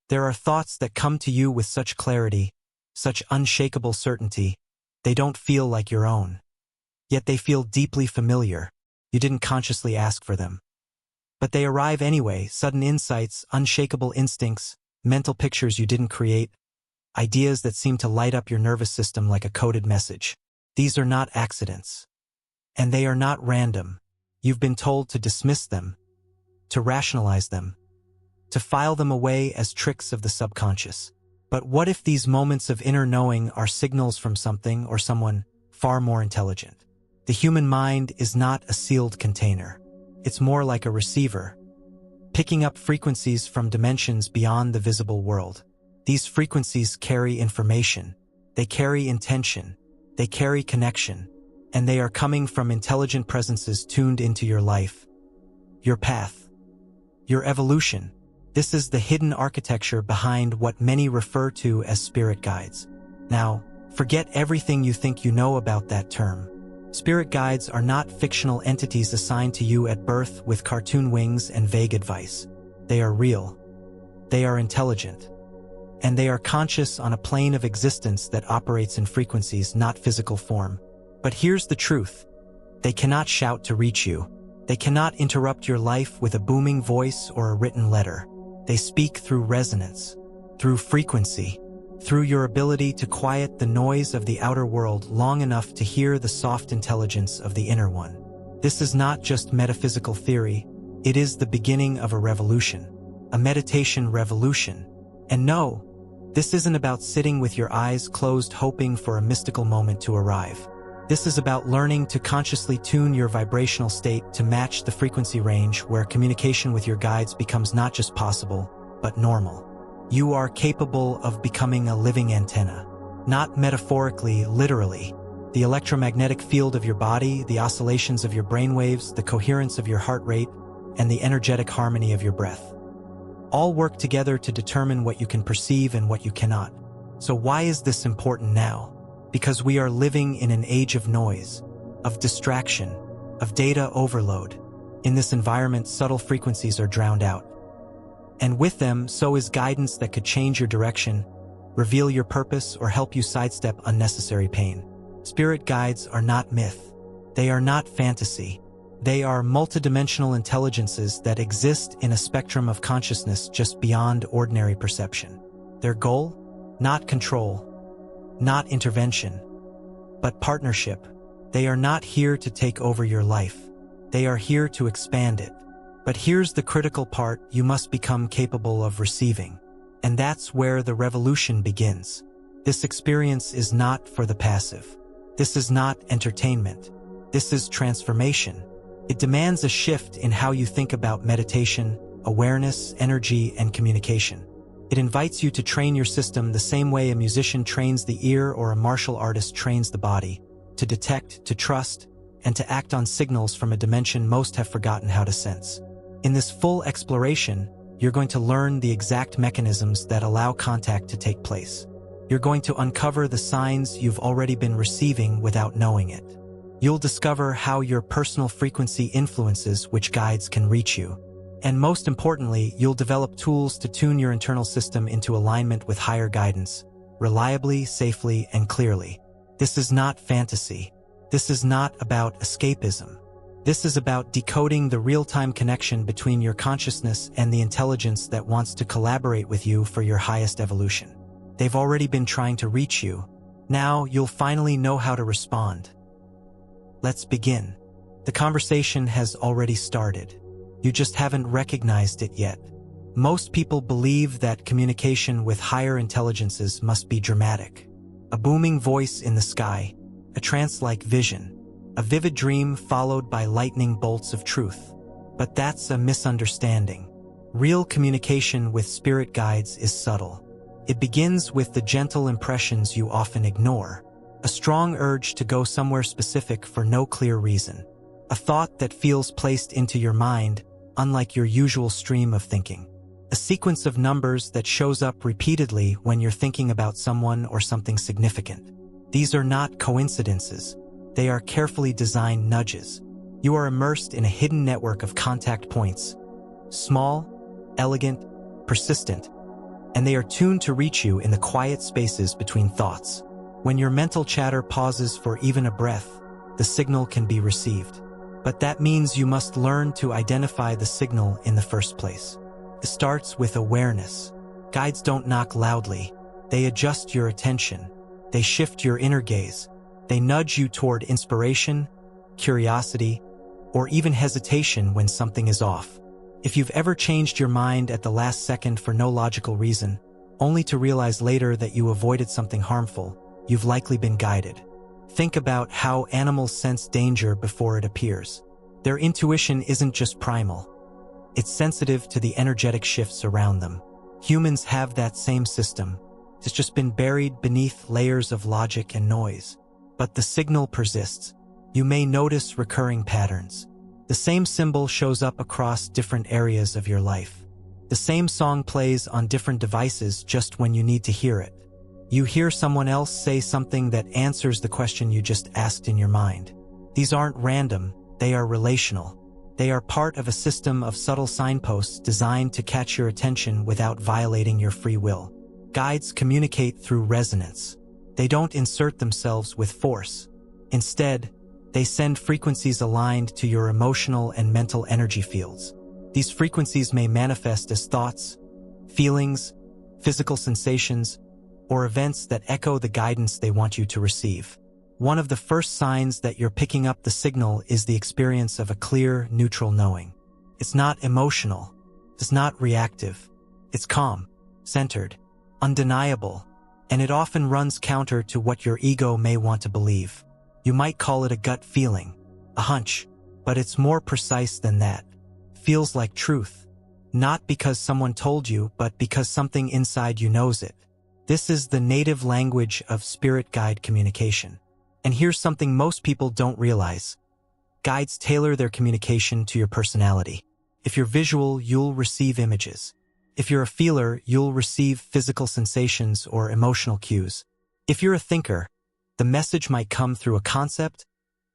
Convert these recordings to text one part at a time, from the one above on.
There are thoughts that come to you with such clarity, such unshakable certainty, they don't feel like your own. Yet they feel deeply familiar. You didn't consciously ask for them. But they arrive anyway, sudden insights, unshakable instincts, mental pictures you didn't create, ideas that seem to light up your nervous system like a coded message. These are not accidents. And they are not random. You've been told to dismiss them, to rationalize them, to file them away as tricks of the subconscious. But what if these moments of inner knowing are signals from something or someone far more intelligent? The human mind is not a sealed container. It's more like a receiver, picking up frequencies from dimensions beyond the visible world. These frequencies carry information, they carry intention, they carry connection, and they are coming from intelligent presences tuned into your life, your path, your evolution. This is the hidden architecture behind what many refer to as spirit guides. Now, forget everything you think you know about that term. Spirit guides are not fictional entities assigned to you at birth with cartoon wings and vague advice. They are real. They are intelligent. And they are conscious on a plane of existence that operates in frequencies, not physical form. But here's the truth. They cannot shout to reach you. They cannot interrupt your life with a booming voice or a written letter. They speak through resonance, through frequency, through your ability to quiet the noise of the outer world long enough to hear the soft intelligence of the inner one. This is not just metaphysical theory, it is the beginning of a revolution, a meditation revolution. And no, this isn't about sitting with your eyes closed hoping for a mystical moment to arrive. This is about learning to consciously tune your vibrational state to match the frequency range where communication with your guides becomes not just possible, but normal. You are capable of becoming a living antenna. Not metaphorically, literally. The electromagnetic field of your body, the oscillations of your brainwaves, the coherence of your heart rate, and the energetic harmony of your breath. All work together to determine what you can perceive and what you cannot. So why is this important now? Because we are living in an age of noise, of distraction, of data overload. In this environment, subtle frequencies are drowned out. And with them, so is guidance that could change your direction, reveal your purpose, or help you sidestep unnecessary pain. Spirit guides are not myth. They are not fantasy. They are multidimensional intelligences that exist in a spectrum of consciousness just beyond ordinary perception. Their goal? Not control. Not intervention, but partnership. They are not here to take over your life. They are here to expand it. But here's the critical part: you must become capable of receiving. And that's where the revolution begins. This experience is not for the passive. This is not entertainment. This is transformation. It demands a shift in how you think about meditation, awareness, energy, and communication. It invites you to train your system the same way a musician trains the ear or a martial artist trains the body, to detect, to trust, and to act on signals from a dimension most have forgotten how to sense. In this full exploration, you're going to learn the exact mechanisms that allow contact to take place. You're going to uncover the signs you've already been receiving without knowing it. You'll discover how your personal frequency influences which guides can reach you. And most importantly, you'll develop tools to tune your internal system into alignment with higher guidance, reliably, safely, and clearly. This is not fantasy. This is not about escapism. This is about decoding the real-time connection between your consciousness and the intelligence that wants to collaborate with you for your highest evolution. They've already been trying to reach you. Now you'll finally know how to respond. Let's begin. The conversation has already started. You just haven't recognized it yet. Most people believe that communication with higher intelligences must be dramatic. A booming voice in the sky, a trance-like vision, a vivid dream followed by lightning bolts of truth. But that's a misunderstanding. Real communication with spirit guides is subtle. It begins with the gentle impressions you often ignore. A strong urge to go somewhere specific for no clear reason. A thought that feels placed into your mind, unlike your usual stream of thinking. A sequence of numbers that shows up repeatedly when you're thinking about someone or something significant. These are not coincidences. They are carefully designed nudges. You are immersed in a hidden network of contact points. Small, elegant, persistent. and they are tuned to reach you in the quiet spaces between thoughts. When your mental chatter pauses for even a breath, the signal can be received. But that means you must learn to identify the signal in the first place. It starts with awareness. Guides don't knock loudly. They adjust your attention. They shift your inner gaze. They nudge you toward inspiration, curiosity, or even hesitation when something is off. If you've ever changed your mind at the last second for no logical reason, only to realize later that you avoided something harmful, you've likely been guided. Think about how animals sense danger before it appears. Their intuition isn't just primal. It's sensitive to the energetic shifts around them. Humans have that same system. It's just been buried beneath layers of logic and noise. But the signal persists. You may notice recurring patterns. The same symbol shows up across different areas of your life. The same song plays on different devices just when you need to hear it. You hear someone else say something that answers the question you just asked in your mind. These aren't random, they are relational. They are part of a system of subtle signposts designed to catch your attention without violating your free will. Guides communicate through resonance. They don't insert themselves with force. Instead, they send frequencies aligned to your emotional and mental energy fields. These frequencies may manifest as thoughts, feelings, physical sensations, or events that echo the guidance they want you to receive. One of the first signs that you're picking up the signal is the experience of a clear, neutral knowing. It's not emotional. It's not reactive. It's calm, centered, undeniable, and it often runs counter to what your ego may want to believe. You might call it a gut feeling, a hunch, but it's more precise than that. Feels like truth. Not because someone told you, but because something inside you knows it. This is the native language of spirit guide communication. And here's something most people don't realize. Guides tailor their communication to your personality. If you're visual, you'll receive images. If you're a feeler, you'll receive physical sensations or emotional cues. If you're a thinker, the message might come through a concept,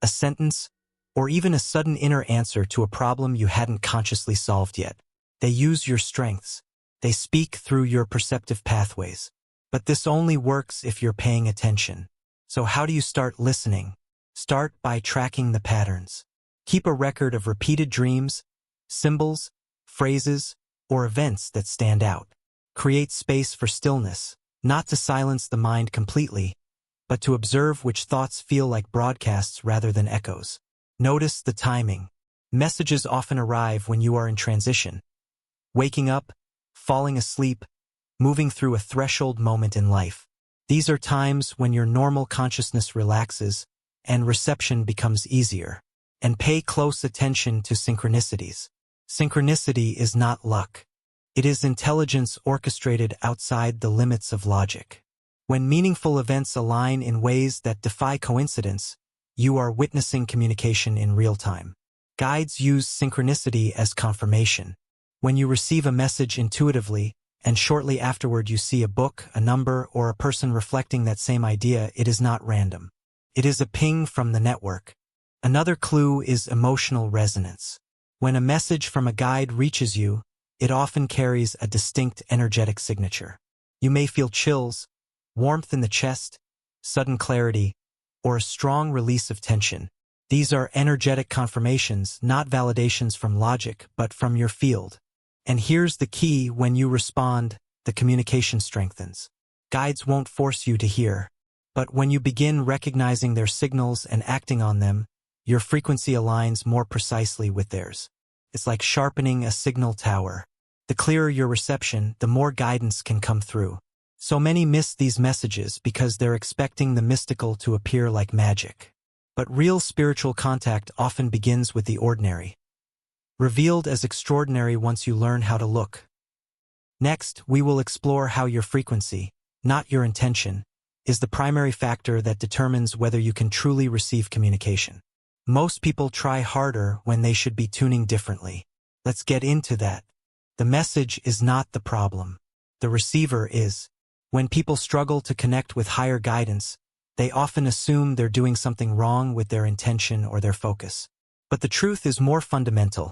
a sentence, or even a sudden inner answer to a problem you hadn't consciously solved yet. They use your strengths. They speak through your perceptive pathways. But this only works if you're paying attention. So how do you start listening? Start by tracking the patterns. Keep a record of repeated dreams, symbols, phrases, or events that stand out. Create space for stillness, not to silence the mind completely, but to observe which thoughts feel like broadcasts rather than echoes. Notice the timing. Messages often arrive when you are in transition. Waking up, falling asleep, moving through a threshold moment in life. These are times when your normal consciousness relaxes and reception becomes easier. And pay close attention to synchronicities. Synchronicity is not luck. It is intelligence orchestrated outside the limits of logic. When meaningful events align in ways that defy coincidence, you are witnessing communication in real time. Guides use synchronicity as confirmation. When you receive a message intuitively, and shortly afterward you see a book, a number, or a person reflecting that same idea, it is not random. It is a ping from the network. Another clue is emotional resonance. When a message from a guide reaches you, it often carries a distinct energetic signature. You may feel chills, warmth in the chest, sudden clarity, or a strong release of tension. These are energetic confirmations, not validations from logic, but from your field. And here's the key: when you respond, the communication strengthens. Guides won't force you to hear. But when you begin recognizing their signals and acting on them, your frequency aligns more precisely with theirs. It's like sharpening a signal tower. The clearer your reception, the more guidance can come through. So many miss these messages because they're expecting the mystical to appear like magic. But real spiritual contact often begins with the ordinary, revealed as extraordinary once you learn how to look. Next, we will explore how your frequency, not your intention, is the primary factor that determines whether you can truly receive communication. Most people try harder when they should be tuning differently. Let's get into that. The message is not the problem. The receiver is. When people struggle to connect with higher guidance, they often assume they're doing something wrong with their intention or their focus. But the truth is more fundamental.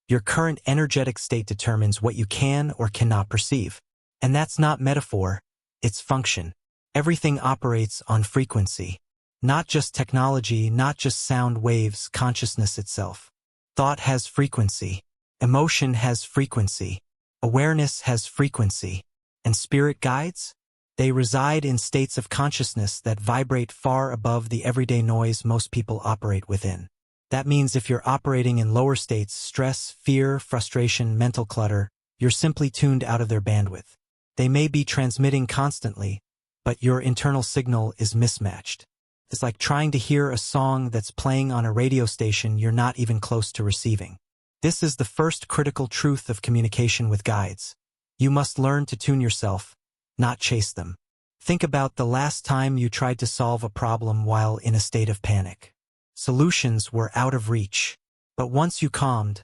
Your current energetic state determines what you can or cannot perceive. And that's not metaphor, it's function. Everything operates on frequency. Not just technology, not just sound waves, consciousness itself. Thought has frequency. Emotion has frequency. Awareness has frequency. And spirit guides? They reside in states of consciousness that vibrate far above the everyday noise most people operate within. That means if you're operating in lower states, stress, fear, frustration, mental clutter, you're simply tuned out of their bandwidth. They may be transmitting constantly, but your internal signal is mismatched. It's like trying to hear a song that's playing on a radio station you're not even close to receiving. This is the first critical truth of communication with guides. You must learn to tune yourself, not chase them. Think about the last time you tried to solve a problem while in a state of panic. Solutions were out of reach. But once you calmed,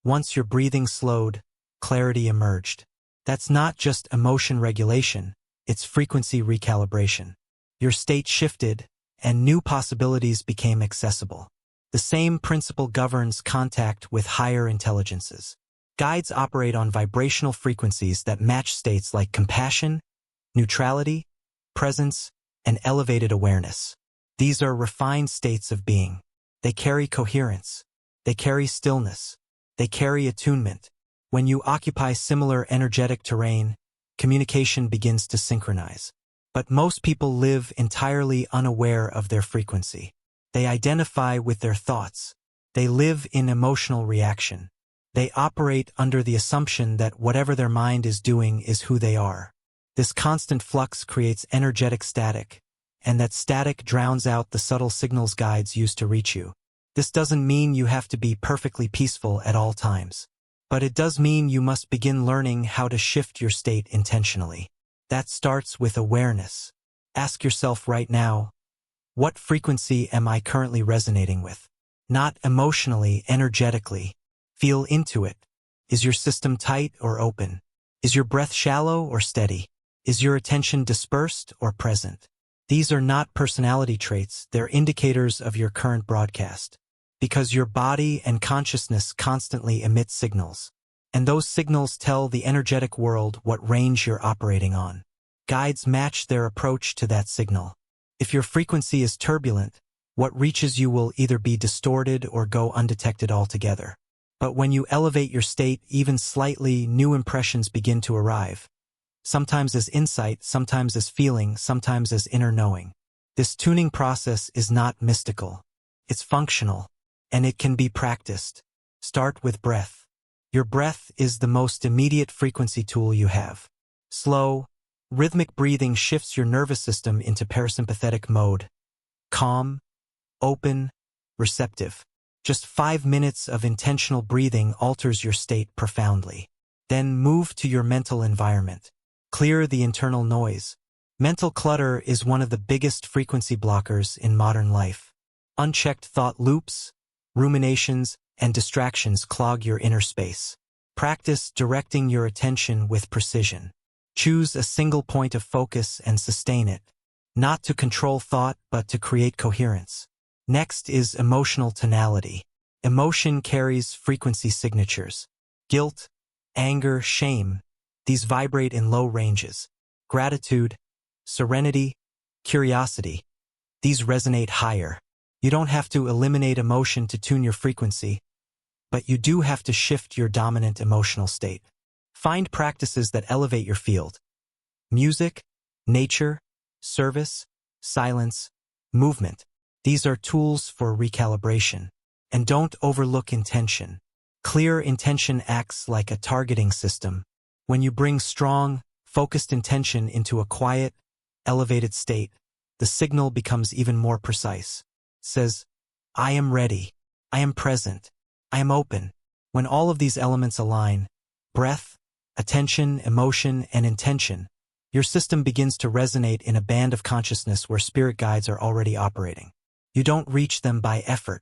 once your breathing slowed, clarity emerged. That's not just emotion regulation, it's frequency recalibration. Your state shifted, and new possibilities became accessible. The same principle governs contact with higher intelligences. Guides operate on vibrational frequencies that match states like compassion, neutrality, presence, and elevated awareness. These are refined states of being. They carry coherence. They carry stillness. They carry attunement. When you occupy similar energetic terrain, communication begins to synchronize. But most people live entirely unaware of their frequency. They identify with their thoughts. They live in emotional reaction. They operate under the assumption that whatever their mind is doing is who they are. This constant flux creates energetic static, and that static drowns out the subtle signals guides use to reach you. This doesn't mean you have to be perfectly peaceful at all times. But it does mean you must begin learning how to shift your state intentionally. That starts with awareness. Ask yourself right now, what frequency am I currently resonating with? Not emotionally, energetically. Feel into it. Is your system tight or open? Is your breath shallow or steady? Is your attention dispersed or present? These are not personality traits, they're indicators of your current broadcast. Because your body and consciousness constantly emit signals. And those signals tell the energetic world what range you're operating on. Guides match their approach to that signal. If your frequency is turbulent, what reaches you will either be distorted or go undetected altogether. But when you elevate your state even slightly, new impressions begin to arrive. Sometimes as insight, sometimes as feeling, sometimes as inner knowing. This tuning process is not mystical. It's functional. And it can be practiced. Start with breath. Your breath is the most immediate frequency tool you have. Slow, rhythmic breathing shifts your nervous system into parasympathetic mode. Calm, open, receptive. Just 5 minutes of intentional breathing alters your state profoundly. Then move to your mental environment. Clear the internal noise. Mental clutter is one of the biggest frequency blockers in modern life. Unchecked thought loops, ruminations, and distractions clog your inner space. Practice directing your attention with precision. Choose a single point of focus and sustain it, not to control thought but to create coherence. Next is emotional tonality. Emotion carries frequency signatures. Guilt, anger, shame, these vibrate in low ranges. Gratitude, serenity, curiosity, these resonate higher. You don't have to eliminate emotion to tune your frequency, but you do have to shift your dominant emotional state. Find practices that elevate your field. Music, nature, service, silence, movement. These are tools for recalibration. And don't overlook intention. Clear intention acts like a targeting system. When you bring strong, focused intention into a quiet, elevated state, the signal becomes even more precise. Says, I am ready, I am present, I am open. When all of these elements align, breath, attention, emotion, and intention, your system begins to resonate in a band of consciousness where spirit guides are already operating. You don't reach them by effort.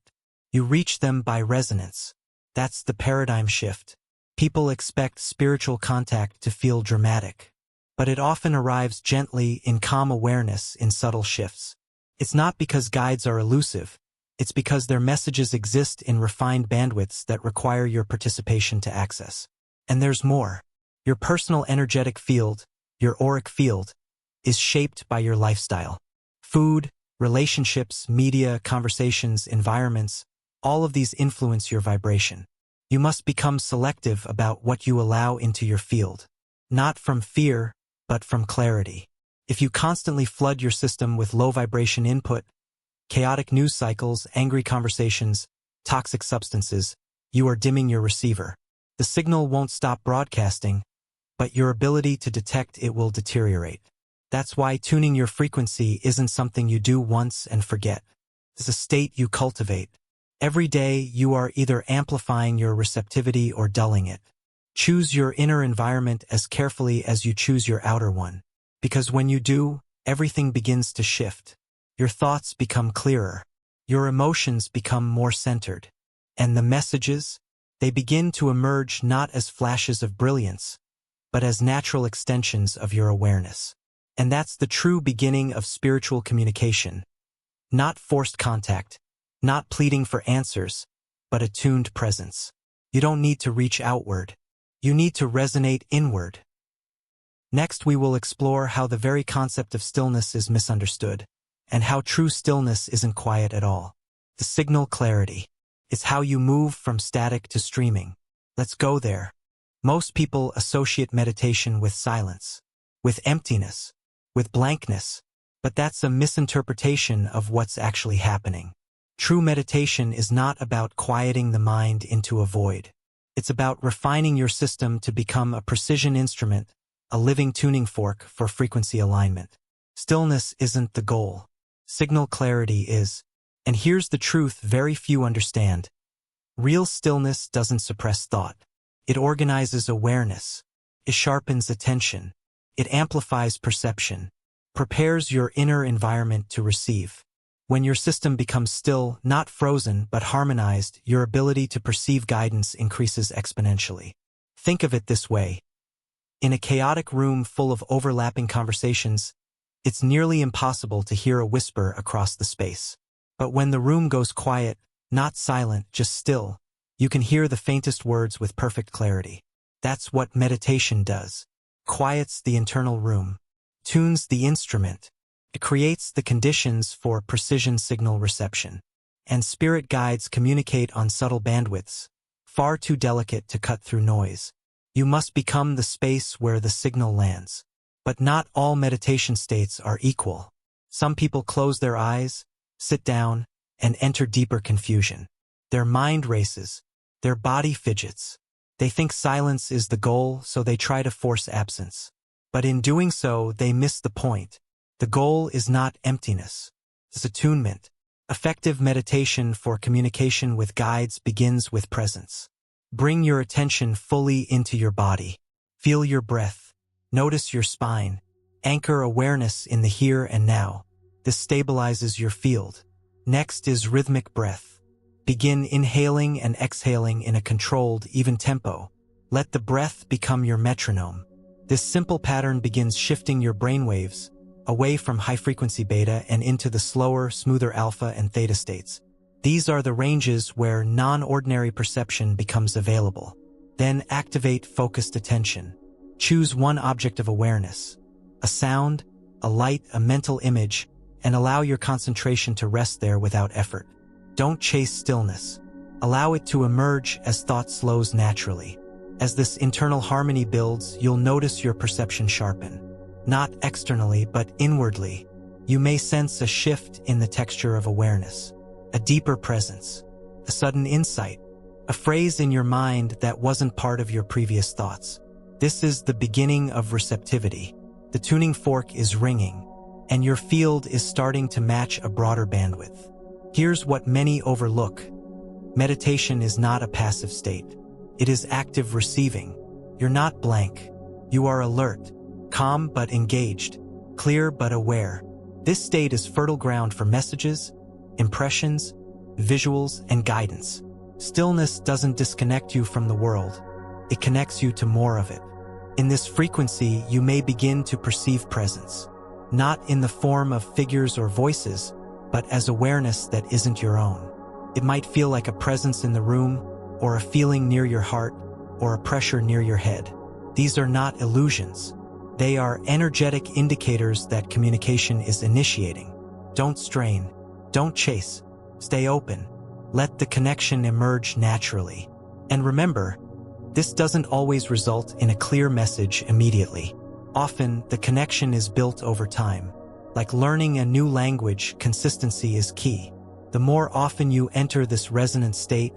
You reach them by resonance. That's the paradigm shift. People expect spiritual contact to feel dramatic, but it often arrives gently in calm awareness in subtle shifts. It's not because guides are elusive, it's because their messages exist in refined bandwidths that require your participation to access. And there's more. Your personal energetic field, your auric field, is shaped by your lifestyle. Food, relationships, media, conversations, environments, all of these influence your vibration. You must become selective about what you allow into your field. Not from fear, but from clarity. If you constantly flood your system with low vibration input, chaotic news cycles, angry conversations, toxic substances, you are dimming your receiver. The signal won't stop broadcasting, but your ability to detect it will deteriorate. That's why tuning your frequency isn't something you do once and forget. It's a state you cultivate. Every day you are either amplifying your receptivity or dulling it. Choose your inner environment as carefully as you choose your outer one. Because when you do, everything begins to shift. Your thoughts become clearer. Your emotions become more centered. And the messages, they begin to emerge not as flashes of brilliance, but as natural extensions of your awareness. And that's the true beginning of spiritual communication. Not forced contact, not pleading for answers, but attuned presence. You don't need to reach outward. You need to resonate inward. Next, we will explore how the very concept of stillness is misunderstood, and how true stillness isn't quiet at all. The signal clarity. It's how you move from static to streaming. Let's go there. Most people associate meditation with silence, with emptiness, with blankness, but that's a misinterpretation of what's actually happening. True meditation is not about quieting the mind into a void. It's about refining your system to become a precision instrument, a living tuning fork for frequency alignment. Stillness isn't the goal. Signal clarity is. And here's the truth very few understand. Real stillness doesn't suppress thought. It organizes awareness. It sharpens attention. It amplifies perception. Prepares your inner environment to receive. When your system becomes still, not frozen, but harmonized, your ability to perceive guidance increases exponentially. Think of it this way. In a chaotic room full of overlapping conversations, it's nearly impossible to hear a whisper across the space. But when the room goes quiet, not silent, just still, you can hear the faintest words with perfect clarity. That's what meditation does. Quiets the internal room, tunes the instrument. It creates the conditions for precision signal reception. And spirit guides communicate on subtle bandwidths, far too delicate to cut through noise. You must become the space where the signal lands. But not all meditation states are equal. Some people close their eyes, sit down, and enter deeper confusion. Their mind races. Their body fidgets. They think silence is the goal, so they try to force absence. But in doing so, they miss the point. The goal is not emptiness. It's attunement. Effective meditation for communication with guides begins with presence. Bring your attention fully into your body. Feel your breath. Notice your spine. Anchor awareness in the here and now. This stabilizes your field. Next is rhythmic breath. Begin inhaling and exhaling in a controlled, even tempo. Let the breath become your metronome. This simple pattern begins shifting your brainwaves away from high-frequency beta and into the slower, smoother alpha and theta states. These are the ranges where non-ordinary perception becomes available. Then activate focused attention. Choose one object of awareness, a sound, a light, a mental image, and allow your concentration to rest there without effort. Don't chase stillness. Allow it to emerge as thought slows naturally. As this internal harmony builds, you'll notice your perception sharpen. Not externally, but inwardly. You may sense a shift in the texture of awareness, a deeper presence, a sudden insight, a phrase in your mind that wasn't part of your previous thoughts. This is the beginning of receptivity. The tuning fork is ringing, and your field is starting to match a broader bandwidth. Here's what many overlook. Meditation is not a passive state. It is active receiving. You're not blank. You are alert, calm but engaged, clear but aware. This state is fertile ground for messages, impressions, visuals, and guidance. Stillness doesn't disconnect you from the world. It connects you to more of it. In this frequency, you may begin to perceive presence, not in the form of figures or voices, but as awareness that isn't your own. It might feel like a presence in the room, or a feeling near your heart, or a pressure near your head. These are not illusions. They are energetic indicators that communication is initiating. Don't strain. Don't chase. Stay open. Let the connection emerge naturally. And remember, this doesn't always result in a clear message immediately. Often, the connection is built over time. Like learning a new language, consistency is key. The more often you enter this resonant state,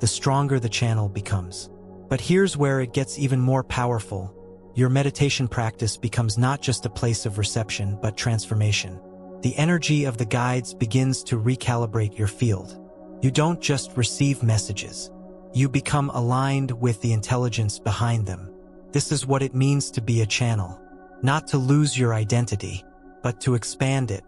the stronger the channel becomes. But here's where it gets even more powerful. Your meditation practice becomes not just a place of reception, but transformation. The energy of the guides begins to recalibrate your field. You don't just receive messages. You become aligned with the intelligence behind them. This is what it means to be a channel. Not to lose your identity, but to expand it,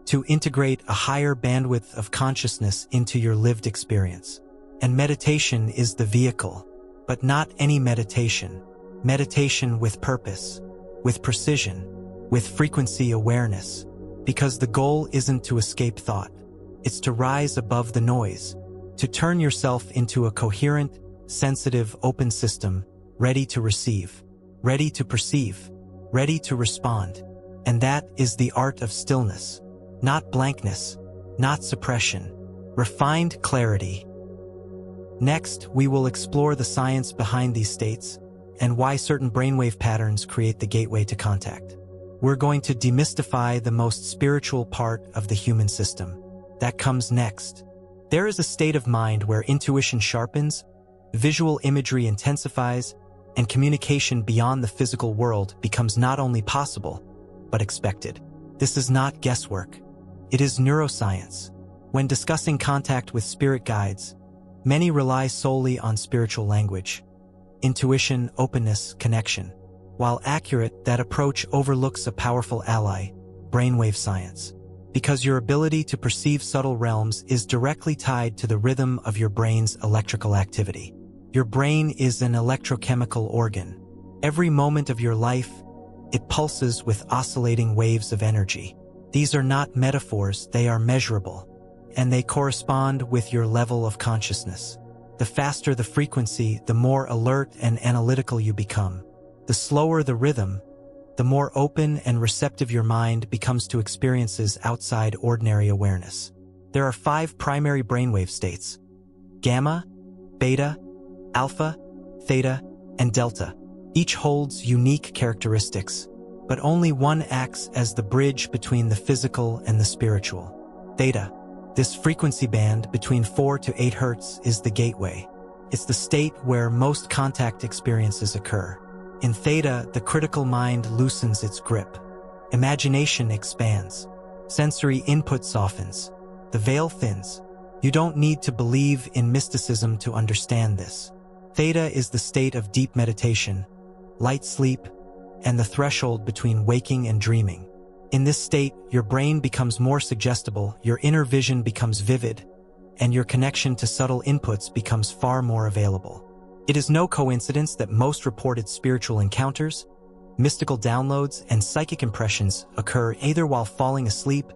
to integrate a higher bandwidth of consciousness into your lived experience. And meditation is the vehicle, but not any meditation. Meditation with purpose, with precision, with frequency awareness. Because the goal isn't to escape thought. It's to rise above the noise, to turn yourself into a coherent, sensitive, open system, ready to receive, ready to perceive, ready to respond. And that is the art of stillness. Not blankness, not suppression, refined clarity. Next, we will explore the science behind these states and why certain brainwave patterns create the gateway to contact. We're going to demystify the most spiritual part of the human system. That comes next. There is a state of mind where intuition sharpens, visual imagery intensifies, and communication beyond the physical world becomes not only possible, but expected. This is not guesswork. It is neuroscience. When discussing contact with spirit guides, many rely solely on spiritual language, intuition, openness, connection. While accurate, that approach overlooks a powerful ally, brainwave science. Because your ability to perceive subtle realms is directly tied to the rhythm of your brain's electrical activity. Your brain is an electrochemical organ. Every moment of your life, it pulses with oscillating waves of energy. These are not metaphors, they are measurable, and they correspond with your level of consciousness. The faster the frequency, the more alert and analytical you become. The slower the rhythm, the more open and receptive your mind becomes to experiences outside ordinary awareness. There are 5 primary brainwave states: gamma, beta, alpha, theta, and delta. Each holds unique characteristics, but only one acts as the bridge between the physical and the spiritual. Theta, this frequency band between 4 to 8 Hz, is the gateway. It's the state where most contact experiences occur. In Theta, the critical mind loosens its grip. Imagination expands. Sensory input softens. The veil thins. You don't need to believe in mysticism to understand this. Theta is the state of deep meditation, light sleep, and the threshold between waking and dreaming. In this state, your brain becomes more suggestible, your inner vision becomes vivid, and your connection to subtle inputs becomes far more available. It is no coincidence that most reported spiritual encounters, mystical downloads, and psychic impressions occur either while falling asleep,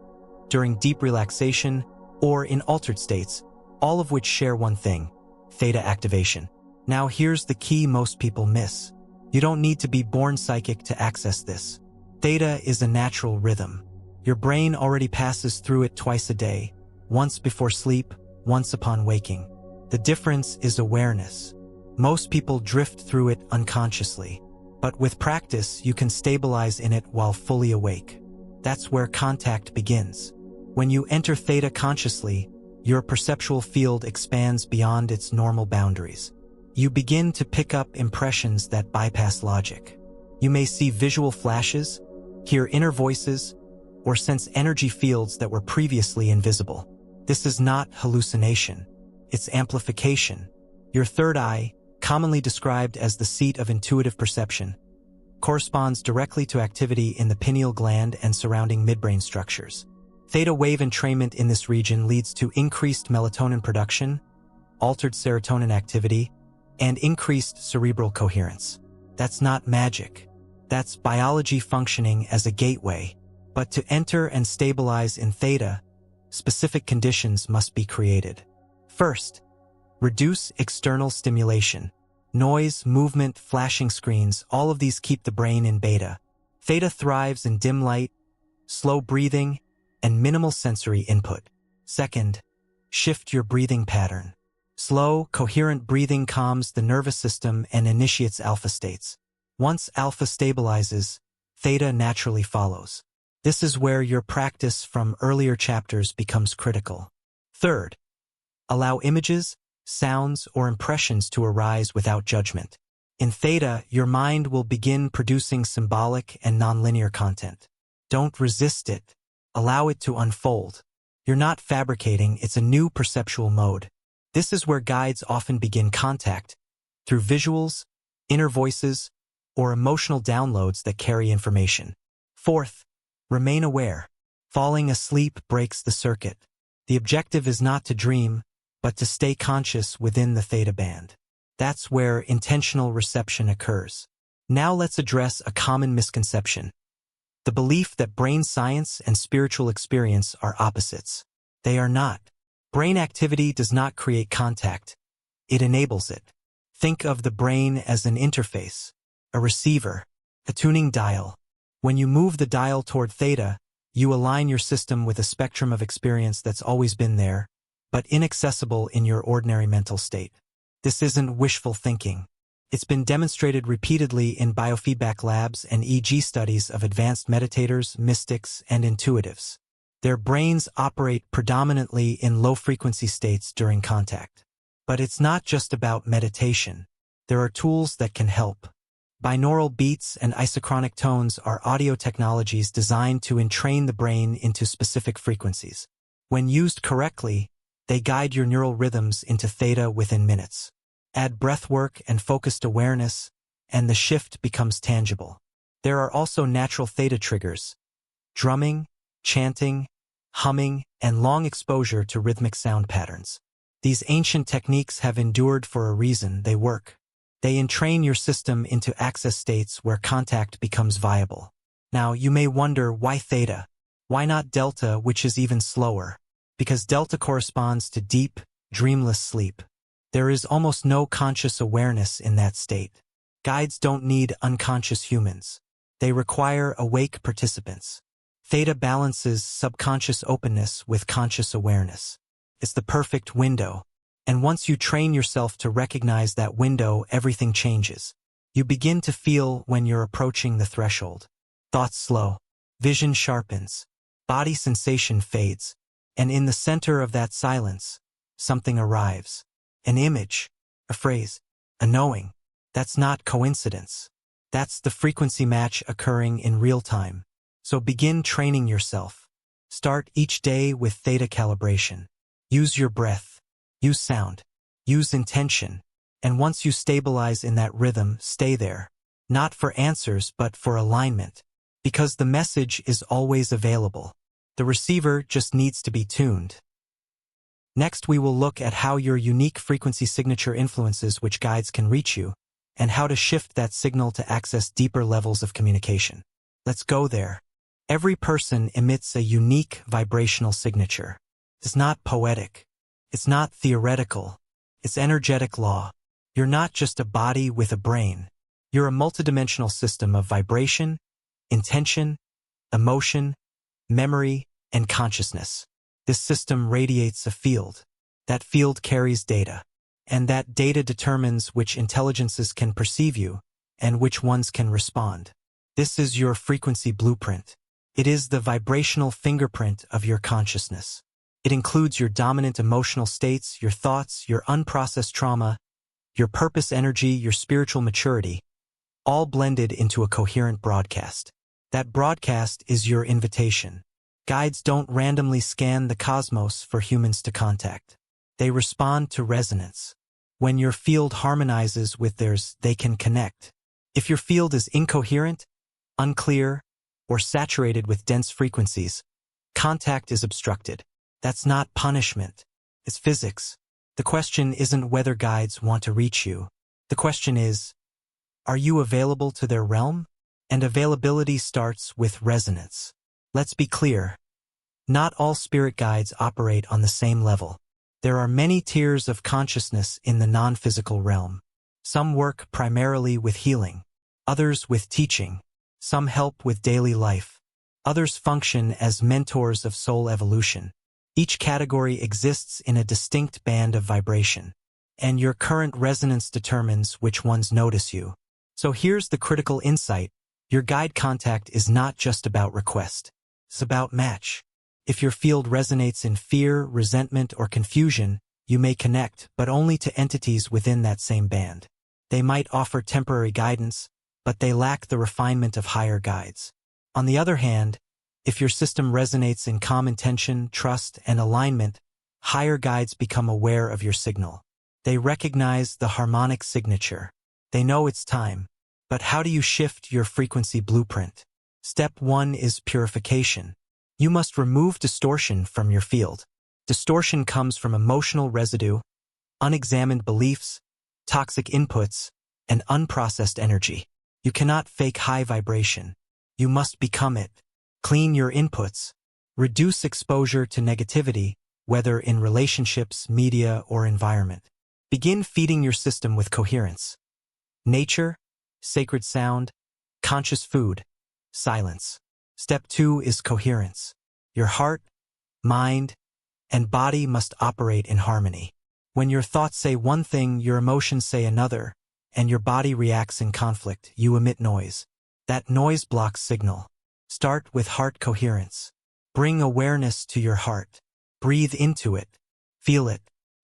during deep relaxation, or in altered states, all of which share one thing: theta activation. Now here's the key most people miss. You don't need to be born psychic to access this. Theta is a natural rhythm. Your brain already passes through it twice a day, once before sleep, once upon waking. The difference is awareness. Most people drift through it unconsciously, but with practice you can stabilize in it while fully awake. That's where contact begins. When you enter theta consciously, your perceptual field expands beyond its normal boundaries. You begin to pick up impressions that bypass logic. You may see visual flashes, hear inner voices, or sense energy fields that were previously invisible. This is not hallucination. It's amplification. Your third eye, commonly described as the seat of intuitive perception, corresponds directly to activity in the pineal gland and surrounding midbrain structures. Theta wave entrainment in this region leads to increased melatonin production, altered serotonin activity, and increased cerebral coherence. That's not magic. That's biology functioning as a gateway. But to enter and stabilize in theta, specific conditions must be created. First, reduce external stimulation. Noise, movement, flashing screens, all of these keep the brain in beta, Theta thrives in dim light, slow breathing, and minimal sensory input. Second, shift your breathing pattern. Slow, coherent breathing calms the nervous system and initiates alpha states. Once alpha stabilizes, theta naturally follows. This is where your practice from earlier chapters becomes critical. Third, allow images, sounds, or impressions to arise without judgment. In theta, your mind will begin producing symbolic and nonlinear content. Don't resist it. Allow it to unfold. You're not fabricating, it's a new perceptual mode. This is where guides often begin contact, through visuals, inner voices, or emotional downloads that carry information. Fourth, remain aware. Falling asleep breaks the circuit. The objective is not to dream, but to stay conscious within the theta band. That's where intentional reception occurs. Now let's address a common misconception: the belief that brain science and spiritual experience are opposites. They are not. Brain activity does not create contact. It enables it. Think of the brain as an interface, a receiver, a tuning dial. When you move the dial toward theta, you align your system with a spectrum of experience that's always been there, but inaccessible in your ordinary mental state. This isn't wishful thinking. It's been demonstrated repeatedly in biofeedback labs and EEG studies of advanced meditators, mystics, and intuitives. Their brains operate predominantly in low-frequency states during contact. But it's not just about meditation. There are tools that can help. Binaural beats and isochronic tones are audio technologies designed to entrain the brain into specific frequencies. When used correctly, they guide your neural rhythms into theta within minutes. Add breathwork and focused awareness, and the shift becomes tangible. There are also natural theta triggers: drumming, chanting, humming, and long exposure to rhythmic sound patterns. These ancient techniques have endured for a reason. They work. They entrain your system into access states where contact becomes viable. Now, you may wonder, why theta? Why not delta, which is even slower? Because delta corresponds to deep, dreamless sleep. There is almost no conscious awareness in that state. Guides don't need unconscious humans. They require awake participants. Theta balances subconscious openness with conscious awareness. It's the perfect window. And once you train yourself to recognize that window, everything changes. You begin to feel when you're approaching the threshold. Thoughts slow. Vision sharpens. Body sensation fades. And in the center of that silence, something arrives. An image, a phrase, a knowing. That's not coincidence. That's the frequency match occurring in real time. So begin training yourself. Start each day with theta calibration. Use your breath. Use sound. Use intention. And once you stabilize in that rhythm, stay there. Not for answers, but for alignment. Because the message is always available. The receiver just needs to be tuned. Next, we will look at how your unique frequency signature influences which guides can reach you, and how to shift that signal to access deeper levels of communication. Let's go there. Every person emits a unique vibrational signature. It's not poetic. It's not theoretical. It's energetic law. You're not just a body with a brain. You're a multidimensional system of vibration, intention, emotion, memory, and consciousness. This system radiates a field. That field carries data. And that data determines which intelligences can perceive you and which ones can respond. This is your frequency blueprint. It is the vibrational fingerprint of your consciousness. It includes your dominant emotional states, your thoughts, your unprocessed trauma, your purpose energy, your spiritual maturity, all blended into a coherent broadcast. That broadcast is your invitation. Guides don't randomly scan the cosmos for humans to contact. They respond to resonance. When your field harmonizes with theirs, they can connect. If your field is incoherent, unclear, or saturated with dense frequencies, contact is obstructed. That's not punishment. It's physics. The question isn't whether guides want to reach you. The question is, are you available to their realm? And availability starts with resonance. Let's be clear. Not all spirit guides operate on the same level. There are many tiers of consciousness in the non-physical realm. Some work primarily with healing, others with teaching, Some help with daily life. Others function as mentors of soul evolution. Each category exists in a distinct band of vibration, and your current resonance determines which ones notice you. So here's the critical insight. Your guide contact is not just about request. It's about match. If your field resonates in fear, resentment, or confusion, you may connect, but only to entities within that same band. They might offer temporary guidance, but they lack the refinement of higher guides. On the other hand, if your system resonates in calm intention, trust, and alignment, higher guides become aware of your signal. They recognize the harmonic signature. They know it's time. But how do you shift your frequency blueprint? Step 1 is purification. You must remove distortion from your field. Distortion comes from emotional residue, unexamined beliefs, toxic inputs, and unprocessed energy. You cannot fake high vibration. You must become it. Clean your inputs. Reduce exposure to negativity, whether in relationships, media, or environment. Begin feeding your system with coherence. Nature, sacred sound, conscious food, silence. Step 2 is coherence. Your heart, mind, and body must operate in harmony. When your thoughts say one thing, your emotions say another, and your body reacts in conflict, you emit noise. That noise blocks signal. Start with heart coherence. Bring awareness to your heart. Breathe into it. Feel it.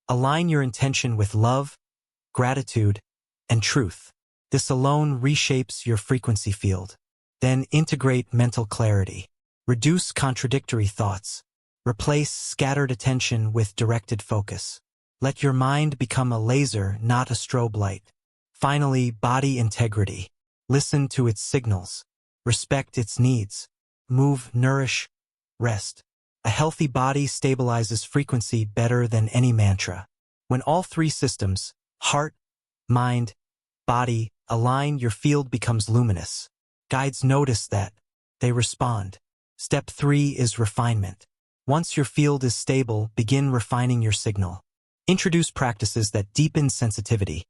Align your intention with love, gratitude, and truth. This alone reshapes your frequency field. Then integrate mental clarity. Reduce contradictory thoughts. Replace scattered attention with directed focus. Let your mind become a laser, not a strobe light. Finally, body integrity. Listen to its signals. Respect its needs. Move, nourish, rest. A healthy body stabilizes frequency better than any mantra. When all three systems, heart, mind, body, align, your field becomes luminous. Guides notice that. They respond. Step 3 is refinement. Once your field is stable, begin refining your signal. Introduce practices that deepen sensitivity.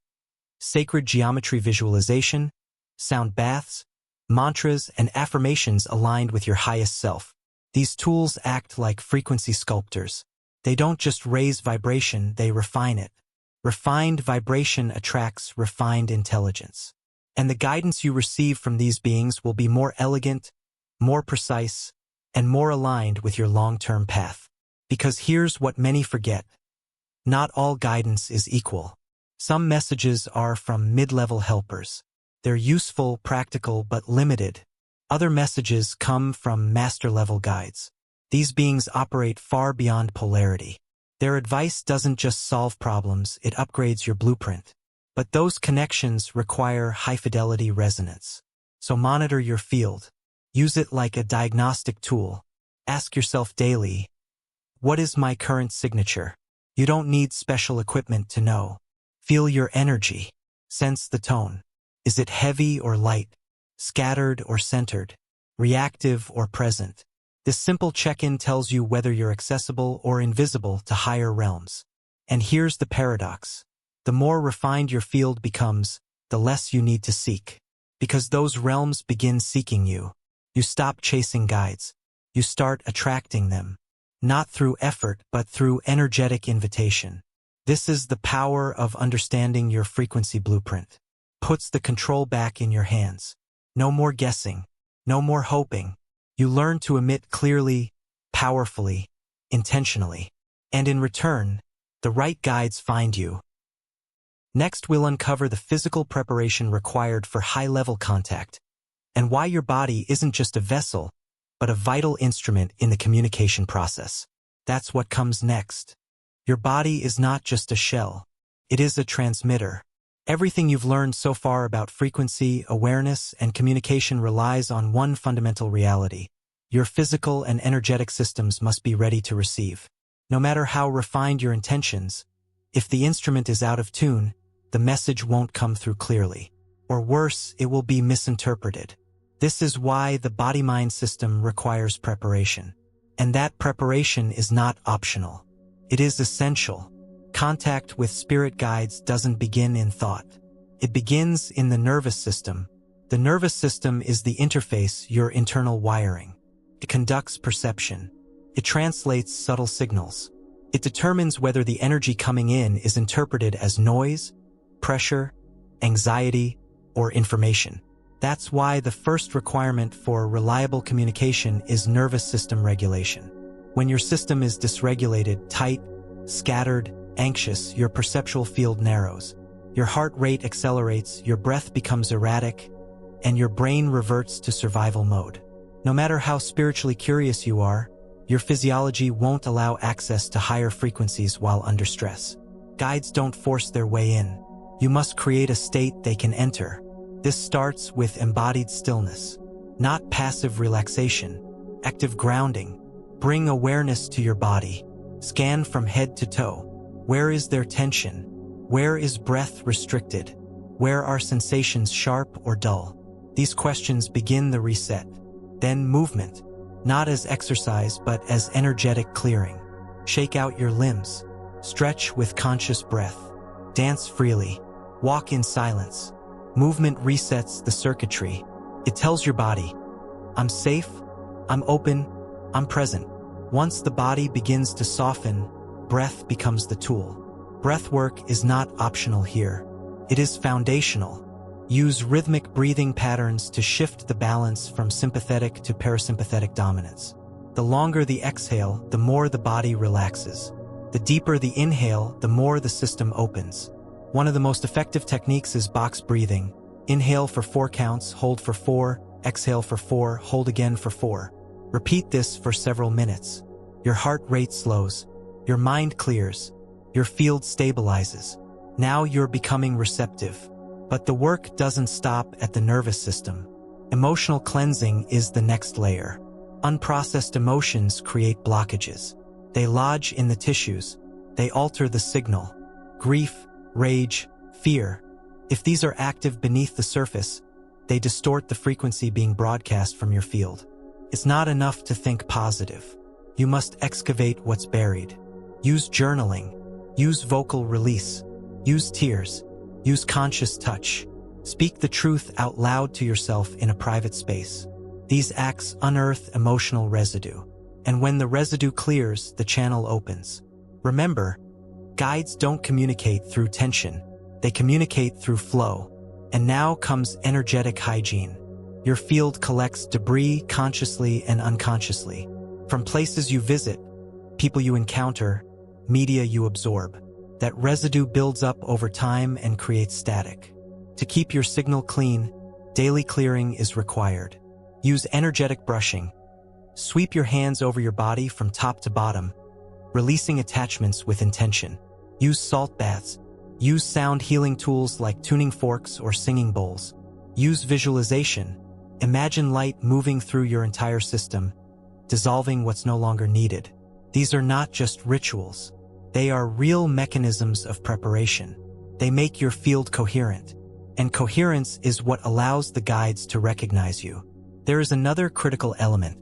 Sacred geometry visualization, sound baths, mantras, and affirmations aligned with your highest self. These tools act like frequency sculptors. They don't just raise vibration, they refine it. Refined vibration attracts refined intelligence. And the guidance you receive from these beings will be more elegant, more precise, and more aligned with your long-term path. Because here's what many forget. Not all guidance is equal. Some messages are from mid-level helpers. They're useful, practical, but limited. Other messages come from master-level guides. These beings operate far beyond polarity. Their advice doesn't just solve problems, it upgrades your blueprint. But those connections require high-fidelity resonance. So monitor your field. Use it like a diagnostic tool. Ask yourself daily, what is my current signature? You don't need special equipment to know. Feel your energy. Sense the tone. Is it heavy or light? Scattered or centered? Reactive or present? This simple check-in tells you whether you're accessible or invisible to higher realms. And here's the paradox. The more refined your field becomes, the less you need to seek. Because those realms begin seeking you. You stop chasing guides. You start attracting them. Not through effort, but through energetic invitation. This is the power of understanding your frequency blueprint. Puts the control back in your hands. No more guessing. No more hoping. You learn to emit clearly, powerfully, intentionally. And in return, the right guides find you. Next, we'll uncover the physical preparation required for high-level contact, and why your body isn't just a vessel, but a vital instrument in the communication process. That's what comes next. Your body is not just a shell. It is a transmitter. Everything you've learned so far about frequency, awareness, and communication relies on one fundamental reality. Your physical and energetic systems must be ready to receive. No matter how refined your intentions, if the instrument is out of tune, the message won't come through clearly. Or worse, it will be misinterpreted. This is why the body-mind system requires preparation. And that preparation is not optional. It is essential. Contact with spirit guides doesn't begin in thought. It begins in the nervous system, The nervous system is the interface, your internal wiring. It conducts perception. It translates subtle signals. It determines whether the energy coming in is interpreted as noise, pressure, anxiety, or information. That's why the first requirement for reliable communication is nervous system regulation. When your system is dysregulated, tight, scattered, anxious, your perceptual field narrows. Your heart rate accelerates, your breath becomes erratic, and your brain reverts to survival mode. No matter how spiritually curious you are, your physiology won't allow access to higher frequencies while under stress. Guides don't force their way in. You must create a state they can enter. This starts with embodied stillness, not passive relaxation, active grounding. Bring awareness to your body. Scan from head to toe. Where is there tension? Where is breath restricted? Where are sensations sharp or dull? These questions begin the reset. Then movement, not as exercise but as energetic clearing. Shake out your limbs. Stretch with conscious breath. Dance freely. Walk in silence. Movement resets the circuitry. It tells your body, I'm safe, I'm open, I'm present. Once the body begins to soften, breath becomes the tool. Breath work is not optional here. It is foundational. Use rhythmic breathing patterns to shift the balance from sympathetic to parasympathetic dominance. The longer the exhale, the more the body relaxes. The deeper the inhale, the more the system opens. One of the most effective techniques is box breathing. Inhale for 4 counts, hold for 4, exhale for 4, hold again for 4. Repeat this for several minutes. Your heart rate slows. Your mind clears. Your field stabilizes. Now you're becoming receptive. But the work doesn't stop at the nervous system. Emotional cleansing is the next layer. Unprocessed emotions create blockages. They lodge in the tissues. They alter the signal. Grief, rage, fear. If these are active beneath the surface, they distort the frequency being broadcast from your field. It's not enough to think positive. You must excavate what's buried. Use journaling. Use vocal release. Use tears. Use conscious touch. Speak the truth out loud to yourself in a private space. These acts unearth emotional residue. And when the residue clears, the channel opens. Remember, guides don't communicate through tension. They communicate through flow. And now comes energetic hygiene. Your field collects debris consciously and unconsciously. From places you visit, people you encounter, media you absorb. That residue builds up over time and creates static. To keep your signal clean, daily clearing is required. Use energetic brushing. Sweep your hands over your body from top to bottom, releasing attachments with intention. Use salt baths. Use sound healing tools like tuning forks or singing bowls. Use visualization. Imagine light moving through your entire system, dissolving what's no longer needed. These are not just rituals. They are real mechanisms of preparation. They make your field coherent. And coherence is what allows the guides to recognize you. There is another critical element: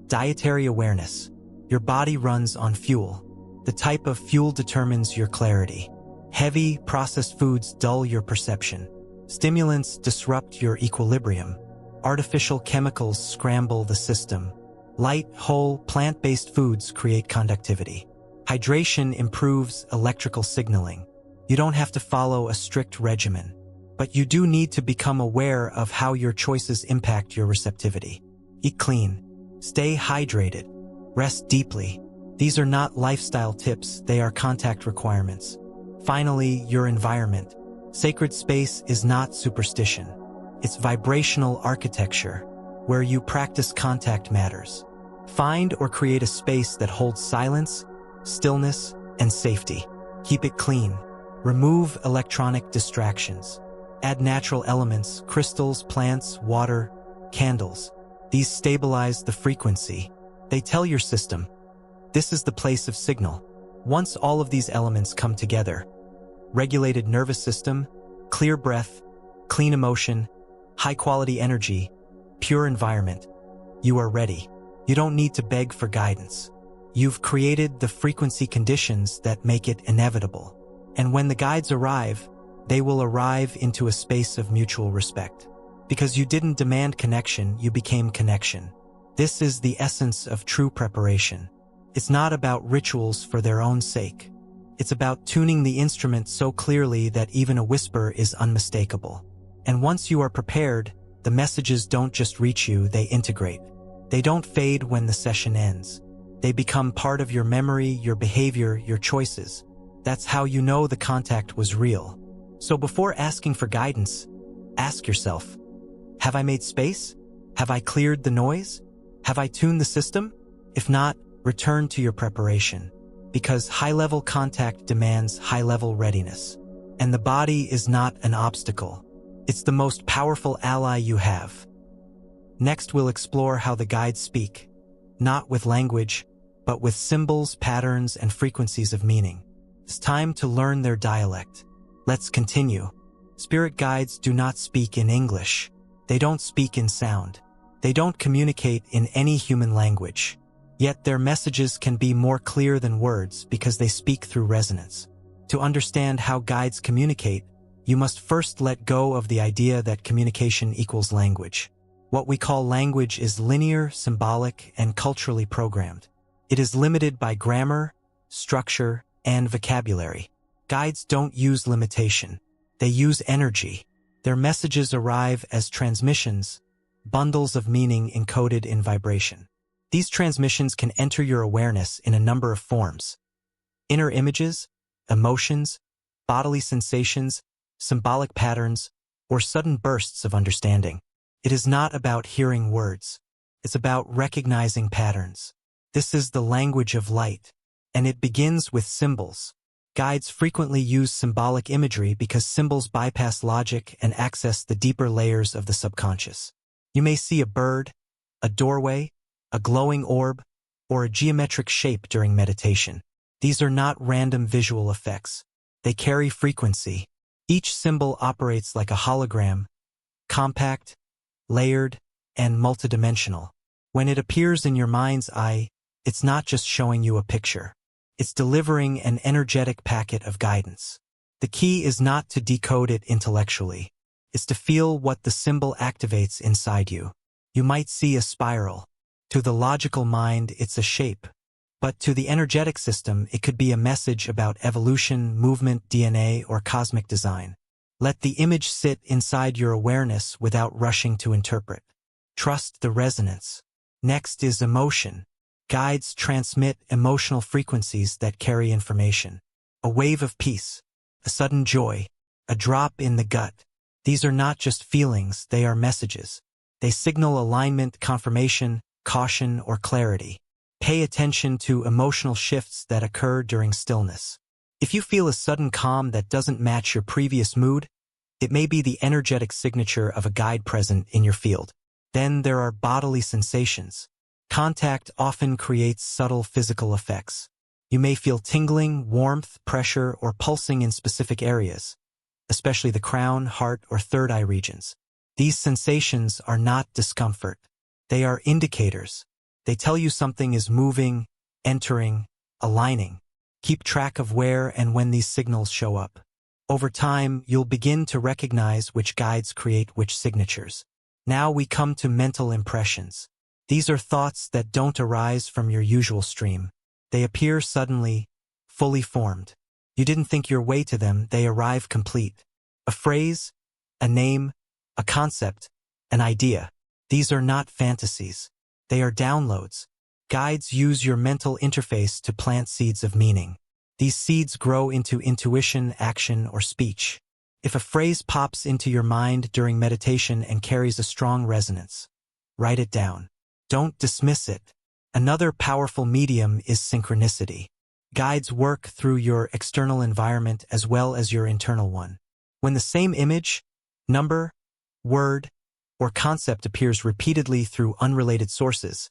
dietary awareness. Your body runs on fuel. The type of fuel determines your clarity. Heavy, processed foods dull your perception. Stimulants disrupt your equilibrium. Artificial chemicals scramble the system. Light, whole, plant-based foods create conductivity. Hydration improves electrical signaling. You don't have to follow a strict regimen, but you do need to become aware of how your choices impact your receptivity. Eat clean. Stay hydrated. Rest deeply. These are not lifestyle tips, they are contact requirements. Finally, your environment. Sacred space is not superstition. It's vibrational architecture. Where you practice contact matters. Find or create a space that holds silence, stillness, and safety. Keep it clean. Remove electronic distractions. Add natural elements, crystals, plants, water, candles. These stabilize the frequency. They tell your system, this is the place of signal. Once all of these elements come together, regulated nervous system, clear breath, clean emotion, high-quality energy, pure environment, you are ready. You don't need to beg for guidance. You've created the frequency conditions that make it inevitable. And when the guides arrive, they will arrive into a space of mutual respect. Because you didn't demand connection, you became connection. This is the essence of true preparation. It's not about rituals for their own sake. It's about tuning the instrument so clearly that even a whisper is unmistakable. And once you are prepared, the messages don't just reach you, they integrate. They don't fade when the session ends. They become part of your memory, your behavior, your choices. That's how you know the contact was real. So before asking for guidance, ask yourself, have I made space? Have I cleared the noise? Have I tuned the system? If not, return to your preparation. Because high-level contact demands high-level readiness. And the body is not an obstacle. It's the most powerful ally you have. Next, we'll explore how the guides speak, not with language, but with symbols, patterns, and frequencies of meaning. It's time to learn their dialect. Let's continue. Spirit guides do not speak in English. They don't speak in sound. They don't communicate in any human language. Yet their messages can be more clear than words because they speak through resonance. To understand how guides communicate, you must first let go of the idea that communication equals language. What we call language is linear, symbolic, and culturally programmed. It is limited by grammar, structure, and vocabulary. Guides don't use limitation. They use energy. Their messages arrive as transmissions, bundles of meaning encoded in vibration. These transmissions can enter your awareness in a number of forms: inner images, emotions, bodily sensations, symbolic patterns, or sudden bursts of understanding. It is not about hearing words. It's about recognizing patterns. This is the language of light, and it begins with symbols. Guides frequently use symbolic imagery because symbols bypass logic and access the deeper layers of the subconscious. You may see a bird, a doorway, a glowing orb, or a geometric shape during meditation. These are not random visual effects. They carry frequency. Each symbol operates like a hologram, compact, layered, and multidimensional. When it appears in your mind's eye, it's not just showing you a picture. It's delivering an energetic packet of guidance. The key is not to decode it intellectually. It's to feel what the symbol activates inside you. You might see a spiral. To the logical mind, it's a shape. But to the energetic system, it could be a message about evolution, movement, DNA, or cosmic design. Let the image sit inside your awareness without rushing to interpret. Trust the resonance. Next is emotion. Guides transmit emotional frequencies that carry information. A wave of peace, a sudden joy, a drop in the gut. These are not just feelings, they are messages. They signal alignment, confirmation, caution, or clarity. Pay attention to emotional shifts that occur during stillness. If you feel a sudden calm that doesn't match your previous mood, it may be the energetic signature of a guide present in your field. Then there are bodily sensations. Contact often creates subtle physical effects. You may feel tingling, warmth, pressure, or pulsing in specific areas, especially the crown, heart, or third eye regions. These sensations are not discomfort. They are indicators. They tell you something is moving, entering, aligning. Keep track of where and when these signals show up. Over time, you'll begin to recognize which guides create which signatures. Now we come to mental impressions. These are thoughts that don't arise from your usual stream. They appear suddenly, fully formed. You didn't think your way to them, they arrive complete. A phrase, a name, a concept, an idea. These are not fantasies. They are downloads. Guides use your mental interface to plant seeds of meaning. These seeds grow into intuition, action, or speech. If a phrase pops into your mind during meditation and carries a strong resonance, write it down. Don't dismiss it. Another powerful medium is synchronicity. Guides work through your external environment as well as your internal one. When the same image, number, word, or concept appears repeatedly through unrelated sources,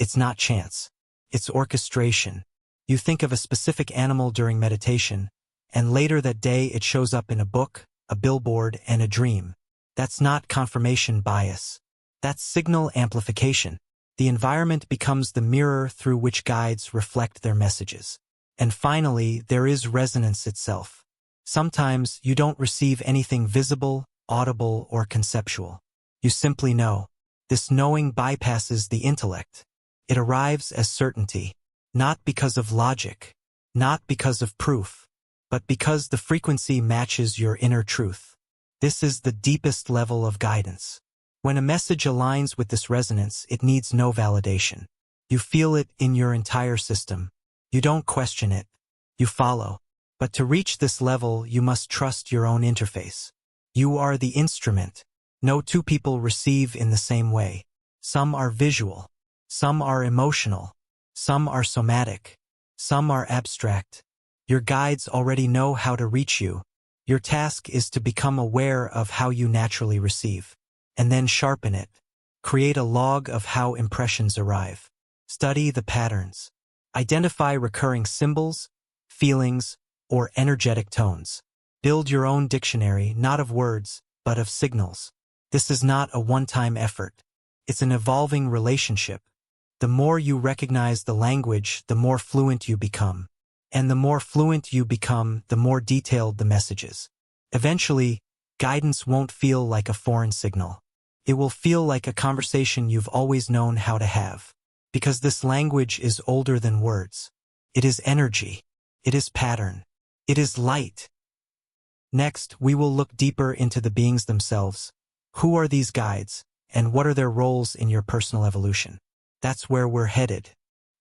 it's not chance. It's orchestration. You think of a specific animal during meditation, and later that day it shows up in a book, a billboard, and a dream. That's not confirmation bias. That's signal amplification. The environment becomes the mirror through which guides reflect their messages. And finally, there is resonance itself. Sometimes you don't receive anything visible, audible, or conceptual. You simply know. This knowing bypasses the intellect. It arrives as certainty, not because of logic, not because of proof, but because the frequency matches your inner truth. This is the deepest level of guidance. When a message aligns with this resonance, it needs no validation. You feel it in your entire system. You don't question it. You follow. But to reach this level, you must trust your own interface. You are the instrument. No two people receive in the same way. Some are visual. Some are emotional. Some are somatic. Some are abstract. Your guides already know how to reach you. Your task is to become aware of how you naturally receive. And then sharpen it. Create a log of how impressions arrive. Study the patterns. Identify recurring symbols, feelings, or energetic tones. Build your own dictionary, not of words, but of signals. This is not a one-time effort. It's an evolving relationship. The more you recognize the language, the more fluent you become. And the more fluent you become, the more detailed the messages. Eventually, guidance won't feel like a foreign signal. It will feel like a conversation you've always known how to have. Because this language is older than words. It is energy. It is pattern. It is light. Next, we will look deeper into the beings themselves. Who are these guides, and what are their roles in your personal evolution? That's where we're headed.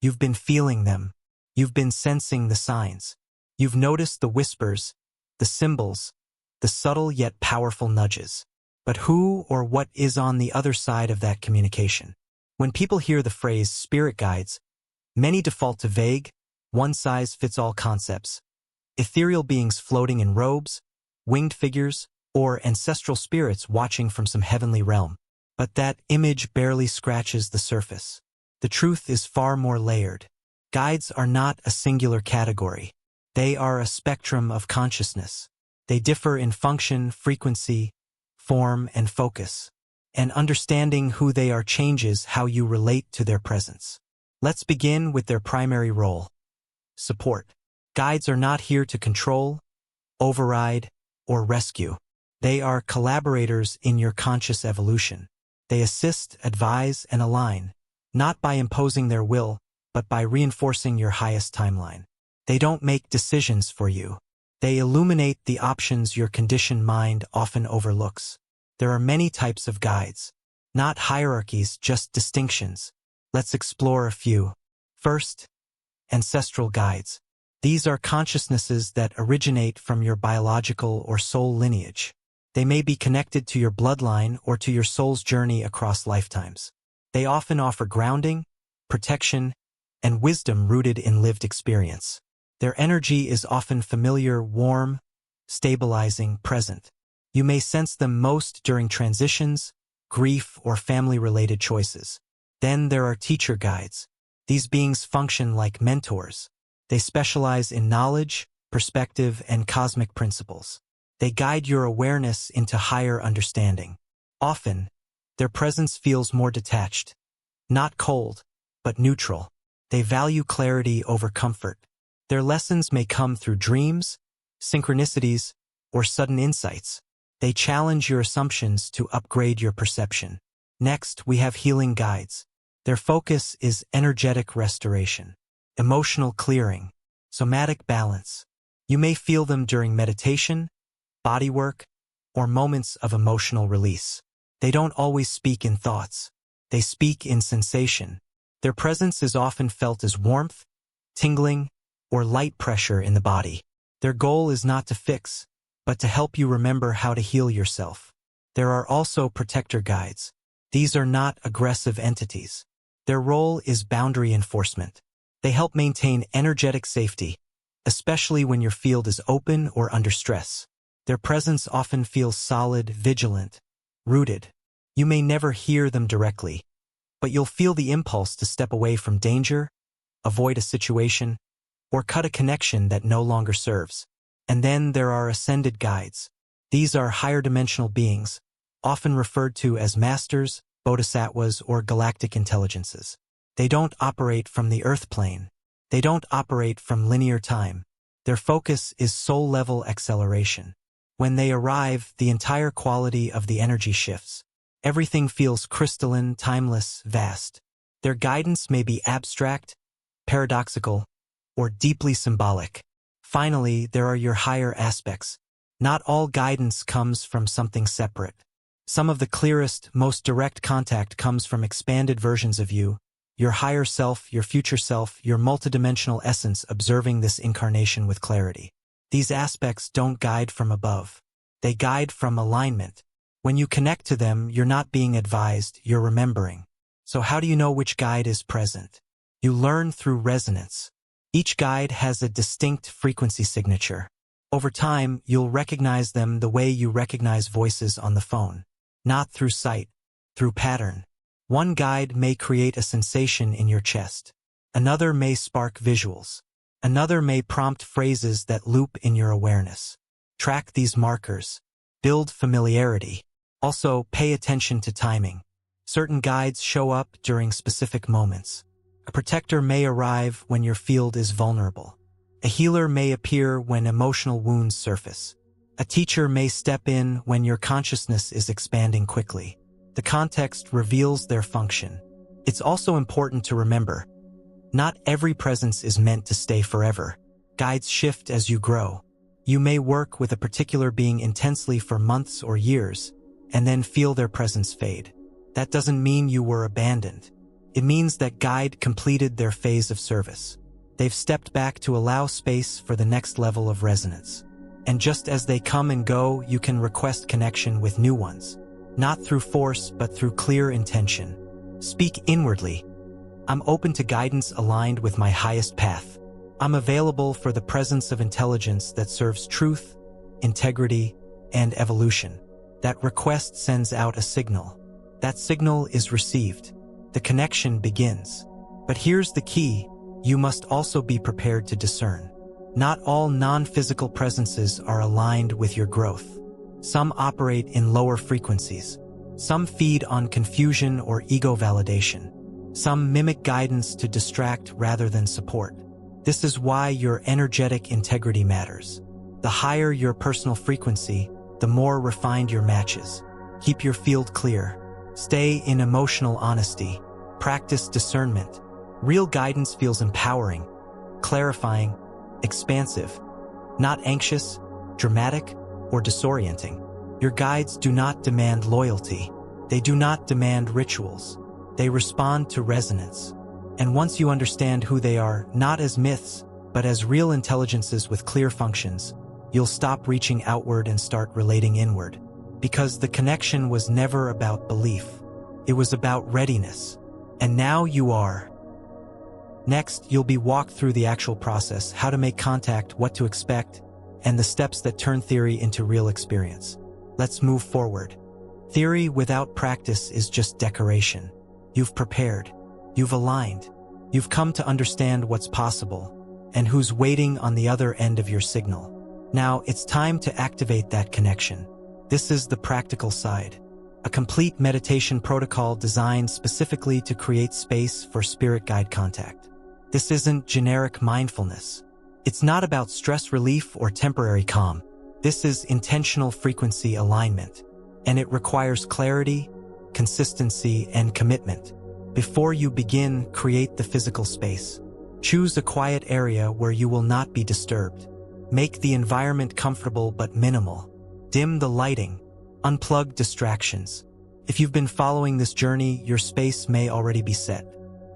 You've been feeling them. You've been sensing the signs. You've noticed the whispers, the symbols, the subtle yet powerful nudges. But who or what is on the other side of that communication? When people hear the phrase spirit guides, many default to vague, one-size-fits-all concepts. Ethereal beings floating in robes, winged figures, or ancestral spirits watching from some heavenly realm. But that image barely scratches the surface. The truth is far more layered. Guides are not a singular category. They are a spectrum of consciousness. They differ in function, frequency, form, and focus. And understanding who they are changes how you relate to their presence. Let's begin with their primary role. Support. Guides are not here to control, override, or rescue. They are collaborators in your conscious evolution. They assist, advise, and align, not by imposing their will, but by reinforcing your highest timeline. They don't make decisions for you. They illuminate the options your conditioned mind often overlooks. There are many types of guides. Not hierarchies, just distinctions. Let's explore a few. First, ancestral guides. These are consciousnesses that originate from your biological or soul lineage. They may be connected to your bloodline or to your soul's journey across lifetimes. They often offer grounding, protection, and wisdom rooted in lived experience. Their energy is often familiar, warm, stabilizing, present. You may sense them most during transitions, grief, or family-related choices. Then there are teacher guides. These beings function like mentors. They specialize in knowledge, perspective, and cosmic principles. They guide your awareness into higher understanding. Often, their presence feels more detached. Not cold, but neutral. They value clarity over comfort. Their lessons may come through dreams, synchronicities, or sudden insights. They challenge your assumptions to upgrade your perception. Next, we have healing guides. Their focus is energetic restoration, emotional clearing, somatic balance. You may feel them during meditation, body work, or moments of emotional release. They don't always speak in thoughts. They speak in sensation. Their presence is often felt as warmth, tingling, or light pressure in the body. Their goal is not to fix, but to help you remember how to heal yourself. There are also protector guides. These are not aggressive entities. Their role is boundary enforcement. They help maintain energetic safety, especially when your field is open or under stress. Their presence often feels solid, vigilant, rooted. You may never hear them directly, but you'll feel the impulse to step away from danger, avoid a situation, or cut a connection that no longer serves. And then there are ascended guides. These are higher dimensional beings, often referred to as masters, bodhisattvas, or galactic intelligences. They don't operate from the earth plane. They don't operate from linear time. Their focus is soul-level acceleration. When they arrive, the entire quality of the energy shifts. Everything feels crystalline, timeless, vast. Their guidance may be abstract, paradoxical, or deeply symbolic. Finally, there are your higher aspects. Not all guidance comes from something separate. Some of the clearest, most direct contact comes from expanded versions of you, your higher self, your future self, your multidimensional essence observing this incarnation with clarity. These aspects don't guide from above. They guide from alignment. When you connect to them, you're not being advised, you're remembering. So how do you know which guide is present? You learn through resonance. Each guide has a distinct frequency signature. Over time, you'll recognize them the way you recognize voices on the phone. Not through sight, through pattern. One guide may create a sensation in your chest. Another may spark visuals. Another may prompt phrases that loop in your awareness. Track these markers. Build familiarity. Also, pay attention to timing. Certain guides show up during specific moments. A protector may arrive when your field is vulnerable. A healer may appear when emotional wounds surface. A teacher may step in when your consciousness is expanding quickly. The context reveals their function. It's also important to remember, not every presence is meant to stay forever. Guides shift as you grow. You may work with a particular being intensely for months or years, and then feel their presence fade. That doesn't mean you were abandoned. It means that guide completed their phase of service. They've stepped back to allow space for the next level of resonance. And just as they come and go, you can request connection with new ones. Not through force, but through clear intention. Speak inwardly. I'm open to guidance aligned with my highest path. I'm available for the presence of intelligence that serves truth, integrity, and evolution. That request sends out a signal. That signal is received. The connection begins. But here's the key. You must also be prepared to discern. Not all non-physical presences are aligned with your growth. Some operate in lower frequencies. Some feed on confusion or ego validation. Some mimic guidance to distract rather than support. This is why your energetic integrity matters. The higher your personal frequency, the more refined your matches. Keep your field clear. Stay in emotional honesty. Practice discernment. Real guidance feels empowering, clarifying, expansive, not anxious, dramatic, or disorienting. Your guides do not demand loyalty. They do not demand rituals. They respond to resonance. And once you understand who they are, not as myths, but as real intelligences with clear functions, you'll stop reaching outward and start relating inward. Because the connection was never about belief. It was about readiness. And now you are. Next, you'll be walked through the actual process, how to make contact, what to expect, and the steps that turn theory into real experience. Let's move forward. Theory without practice is just decoration. You've prepared. You've aligned. You've come to understand what's possible and who's waiting on the other end of your signal. Now, it's time to activate that connection. This is the practical side. A complete meditation protocol designed specifically to create space for spirit guide contact. This isn't generic mindfulness. It's not about stress relief or temporary calm. This is intentional frequency alignment, and it requires clarity, consistency, and commitment. Before you begin, create the physical space. Choose a quiet area where you will not be disturbed. Make the environment comfortable but minimal. Dim the lighting. Unplug distractions. If you've been following this journey, your space may already be set.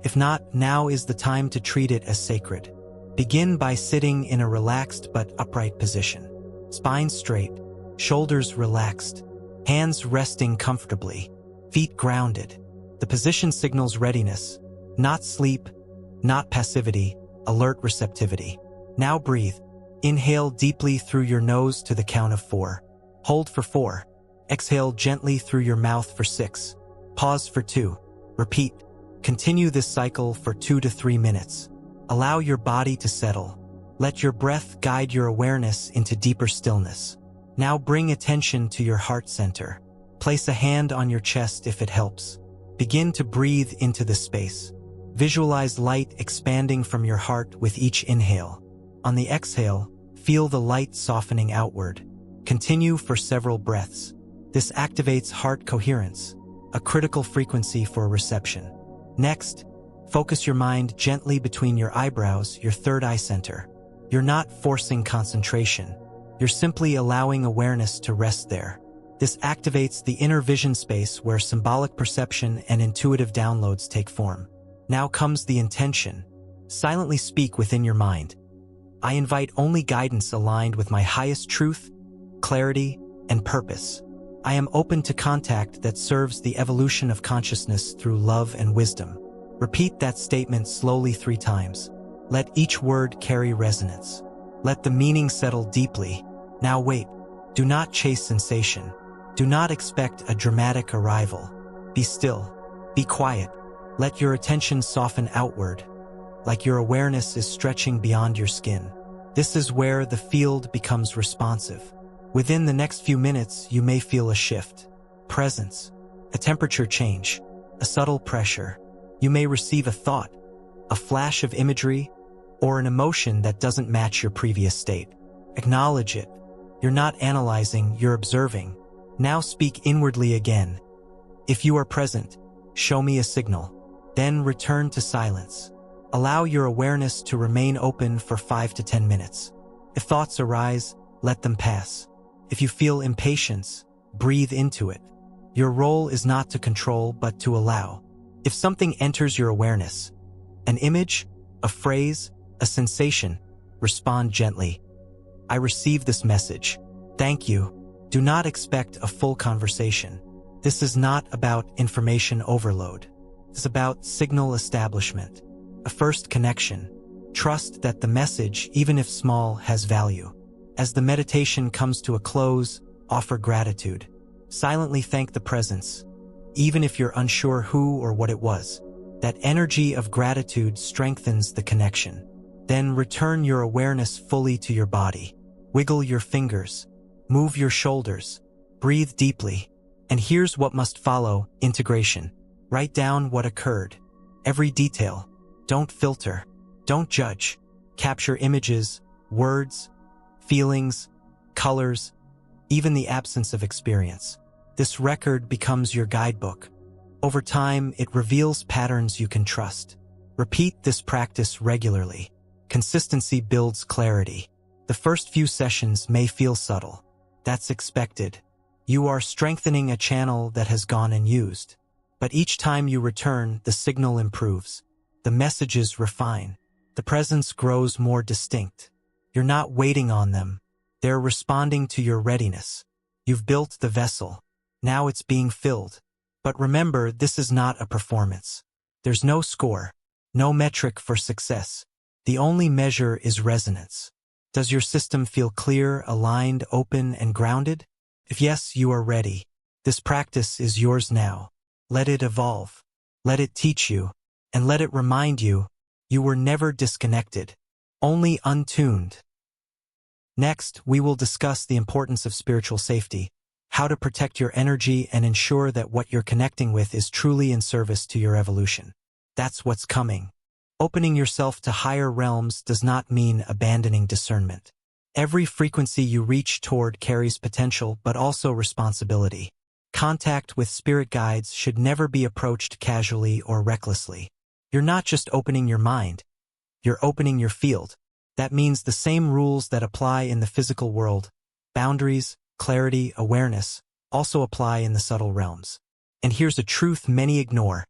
If not, now is the time to treat it as sacred. Begin by sitting in a relaxed but upright position. Spine straight, shoulders relaxed, hands resting comfortably, feet grounded. The position signals readiness, not sleep, not passivity, alert receptivity. Now breathe. Inhale deeply through your nose to the count of 4. Hold for 4. Exhale gently through your mouth for 6. Pause for 2. Repeat. Continue this cycle for 2 to 3 minutes. Allow your body to settle. Let your breath guide your awareness into deeper stillness. Now bring attention to your heart center. Place a hand on your chest if it helps. Begin to breathe into the space. Visualize light expanding from your heart with each inhale. On the exhale, feel the light softening outward. Continue for several breaths. This activates heart coherence. a critical frequency for reception. Next, focus your mind gently between your eyebrows, your third eye center. You're not forcing concentration. You're simply allowing awareness to rest there. This activates the inner vision space where symbolic perception and intuitive downloads take form. Now comes the intention. Silently speak within your mind. I invite only guidance aligned with my highest truth, clarity, and purpose. I am open to contact that serves the evolution of consciousness through love and wisdom. Repeat that statement slowly 3 times. Let each word carry resonance. Let the meaning settle deeply. Now wait. Do not chase sensation. Do not expect a dramatic arrival. Be still. Be quiet. Let your attention soften outward, like your awareness is stretching beyond your skin. This is where the field becomes responsive. Within the next few minutes, you may feel a shift, presence, a temperature change, a subtle pressure. You may receive a thought, a flash of imagery, or an emotion that doesn't match your previous state. Acknowledge it. You're not analyzing, you're observing. Now speak inwardly again. If you are present, show me a signal. Then return to silence. Allow your awareness to remain open for 5 to 10 minutes. If thoughts arise, let them pass. If you feel impatience, breathe into it. Your role is not to control, but to allow. If something enters your awareness, an image, a phrase, a sensation, respond gently. I receive this message. Thank you. Do not expect a full conversation. This is not about information overload. It's about signal establishment, a first connection. Trust that the message, even if small, has value. As the meditation comes to a close, offer gratitude. Silently thank the presence, even if you're unsure who or what it was. That energy of gratitude strengthens the connection. Then return your awareness fully to your body. Wiggle your fingers. Move your shoulders. Breathe deeply. And here's what must follow: integration. Write down what occurred. Every detail. Don't filter. Don't judge. Capture images, words, feelings, colors, even the absence of experience. This record becomes your guidebook. Over time, it reveals patterns you can trust. Repeat this practice regularly. Consistency builds clarity. The first few sessions may feel subtle. That's expected. You are strengthening a channel that has gone unused. But each time you return, the signal improves. The messages refine. The presence grows more distinct. You're not waiting on them. They're responding to your readiness. You've built the vessel. Now it's being filled. But remember, this is not a performance. There's no score, no metric for success. The only measure is resonance. Does your system feel clear, aligned, open, and grounded? If yes, you are ready. This practice is yours now. Let it evolve. Let it teach you. And let it remind you, you were never disconnected, only untuned. Next, we will discuss the importance of spiritual safety, how to protect your energy and ensure that what you're connecting with is truly in service to your evolution. That's what's coming. Opening yourself to higher realms does not mean abandoning discernment. Every frequency you reach toward carries potential but also responsibility. Contact with spirit guides should never be approached casually or recklessly. You're not just opening your mind, you're opening your field. That means the same rules that apply in the physical world, boundaries, clarity, awareness, also apply in the subtle realms. And here's a truth many ignore.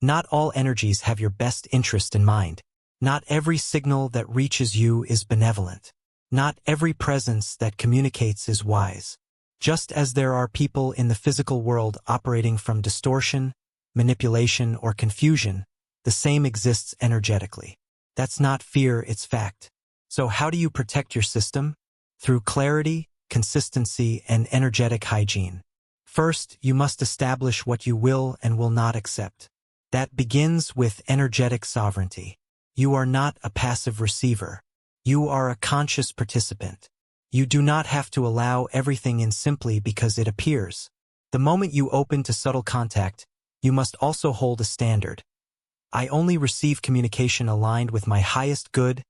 Not all energies have your best interest in mind. Not every signal that reaches you is benevolent. Not every presence that communicates is wise. Just as there are people in the physical world operating from distortion, manipulation, or confusion, the same exists energetically. That's not fear, it's fact. So how do you protect your system? Through clarity, consistency, and energetic hygiene. First, you must establish what you will and will not accept. That begins with energetic sovereignty. You are not a passive receiver. You are a conscious participant. You do not have to allow everything in simply because it appears. The moment you open to subtle contact, you must also hold a standard. I only receive communication aligned with my highest good,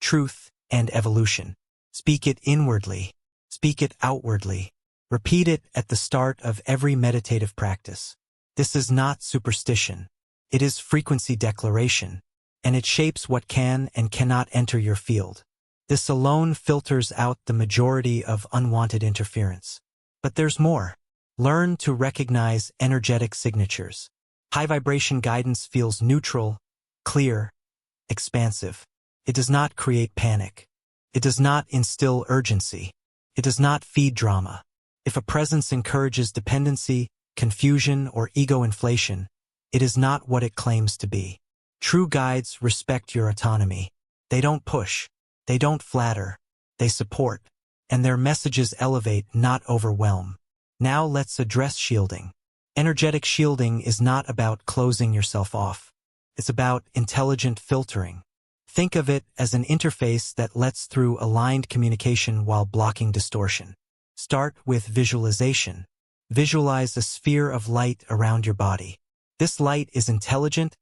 truth, and evolution. Speak it inwardly. Speak it outwardly. Repeat it at the start of every meditative practice. This is not superstition. It is frequency declaration, and it shapes what can and cannot enter your field. This alone filters out the majority of unwanted interference. But there's more. Learn to recognize energetic signatures. High vibration guidance feels neutral, clear, expansive. It does not create panic. It does not instill urgency. It does not feed drama. If a presence encourages dependency, confusion, or ego inflation, it is not what it claims to be. True guides respect your autonomy. They don't push. They don't flatter. They support. And their messages elevate, not overwhelm. Now let's address shielding. Energetic shielding is not about closing yourself off. It's about intelligent filtering. Think of it as an interface that lets through aligned communication while blocking distortion. Start with visualization. Visualize a sphere of light around your body. This light is intelligent,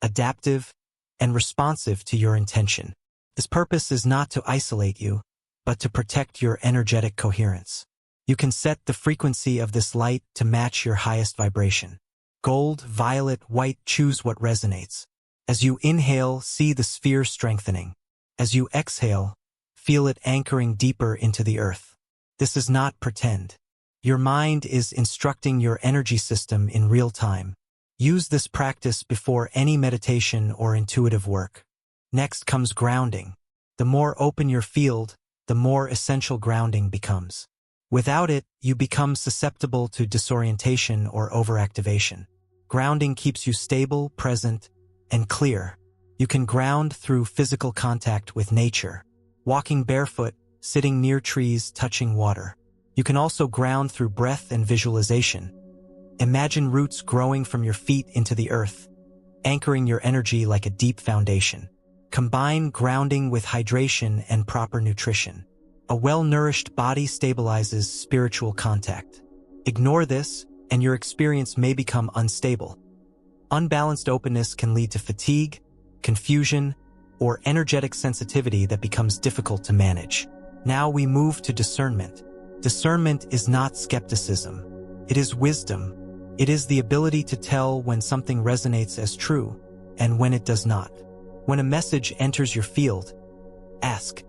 adaptive, and responsive to your intention. Its purpose is not to isolate you, but to protect your energetic coherence. You can set the frequency of this light to match your highest vibration. Gold, violet, white, choose what resonates. As you inhale, see the sphere strengthening. As you exhale, feel it anchoring deeper into the earth. This is not pretend. Your mind is instructing your energy system in real time. Use this practice before any meditation or intuitive work. Next comes grounding. The more open your field, the more essential grounding becomes. Without it, you become susceptible to disorientation or overactivation. Grounding keeps you stable, present, and clear. You can ground through physical contact with nature, walking barefoot, sitting near trees, touching water. You can also ground through breath and visualization. Imagine roots growing from your feet into the earth, anchoring your energy like a deep foundation. Combine grounding with hydration and proper nutrition. A well-nourished body stabilizes spiritual contact. Ignore this, and your experience may become unstable. Unbalanced openness can lead to fatigue, confusion, or energetic sensitivity that becomes difficult to manage. Now we move to discernment. Discernment is not skepticism. It is wisdom. It is the ability to tell when something resonates as true and when it does not. When a message enters your field, ask,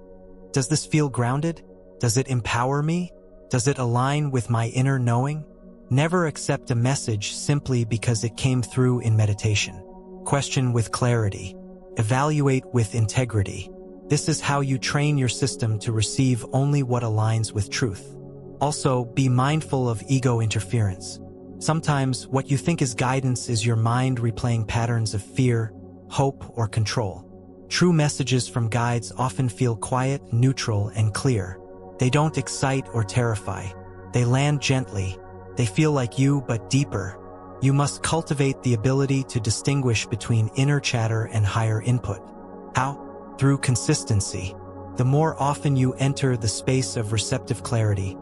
does this feel grounded? Does it empower me? Does it align with my inner knowing? Never accept a message simply because it came through in meditation. Question with clarity. Evaluate with integrity. This is how you train your system to receive only what aligns with truth. Also, be mindful of ego interference. Sometimes what you think is guidance is your mind replaying patterns of fear, hope, or control. True messages from guides often feel quiet, neutral, and clear. They don't excite or terrify. They land gently. They feel like you, but deeper. You must cultivate the ability to distinguish between inner chatter and higher input. How? Through consistency. The more often you enter the space of receptive clarity,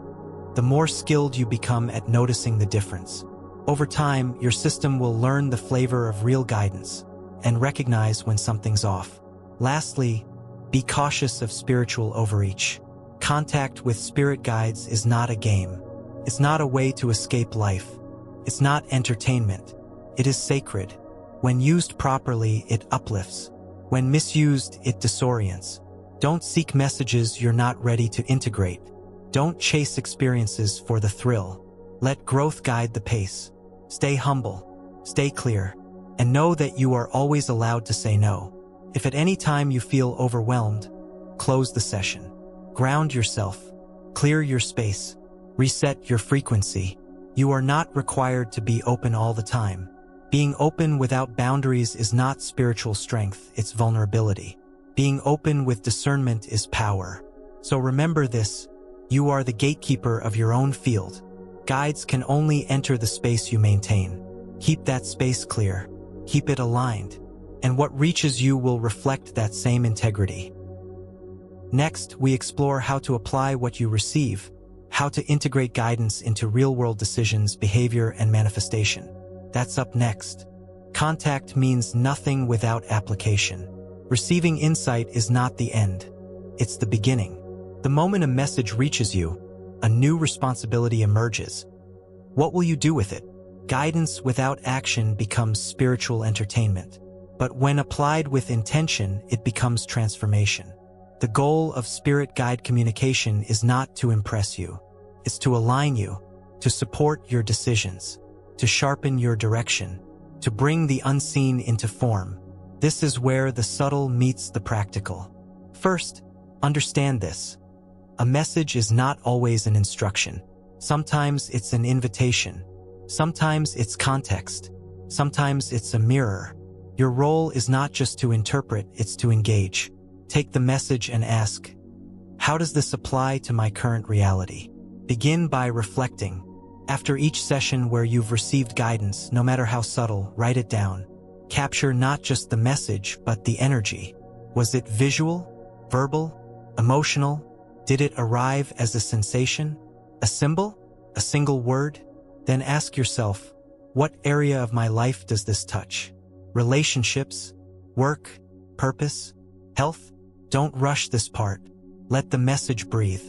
the more skilled you become at noticing the difference. Over time, your system will learn the flavor of real guidance and recognize when something's off. Lastly, be cautious of spiritual overreach. Contact with spirit guides is not a game. It's not a way to escape life. It's not entertainment. It is sacred. When used properly, it uplifts. When misused, it disorients. Don't seek messages you're not ready to integrate. Don't chase experiences for the thrill. Let growth guide the pace. Stay humble, stay clear, and know that you are always allowed to say no. If at any time you feel overwhelmed, close the session. Ground yourself, clear your space, reset your frequency. You are not required to be open all the time. Being open without boundaries is not spiritual strength, it's vulnerability. Being open with discernment is power. So remember this. You are the gatekeeper of your own field. Guides can only enter the space you maintain. Keep that space clear. Keep it aligned. And what reaches you will reflect that same integrity. Next, we explore how to apply what you receive, how to integrate guidance into real-world decisions, behavior, and manifestation. That's up next. Contact means nothing without application. Receiving insight is not the end. It's the beginning. The moment a message reaches you, a new responsibility emerges. What will you do with it? Guidance without action becomes spiritual entertainment. But when applied with intention, it becomes transformation. The goal of spirit guide communication is not to impress you. It's to align you, to support your decisions, to sharpen your direction, to bring the unseen into form. This is where the subtle meets the practical. First, understand this. A message is not always an instruction. Sometimes it's an invitation. Sometimes it's context. Sometimes it's a mirror. Your role is not just to interpret, it's to engage. Take the message and ask, how does this apply to my current reality? Begin by reflecting. After each session where you've received guidance, no matter how subtle, write it down. Capture not just the message, but the energy. Was it visual, verbal, emotional? Did it arrive as a sensation? A symbol? A single word? Then ask yourself, what area of my life does this touch? Relationships? Work? Purpose? Health? Don't rush this part. Let the message breathe.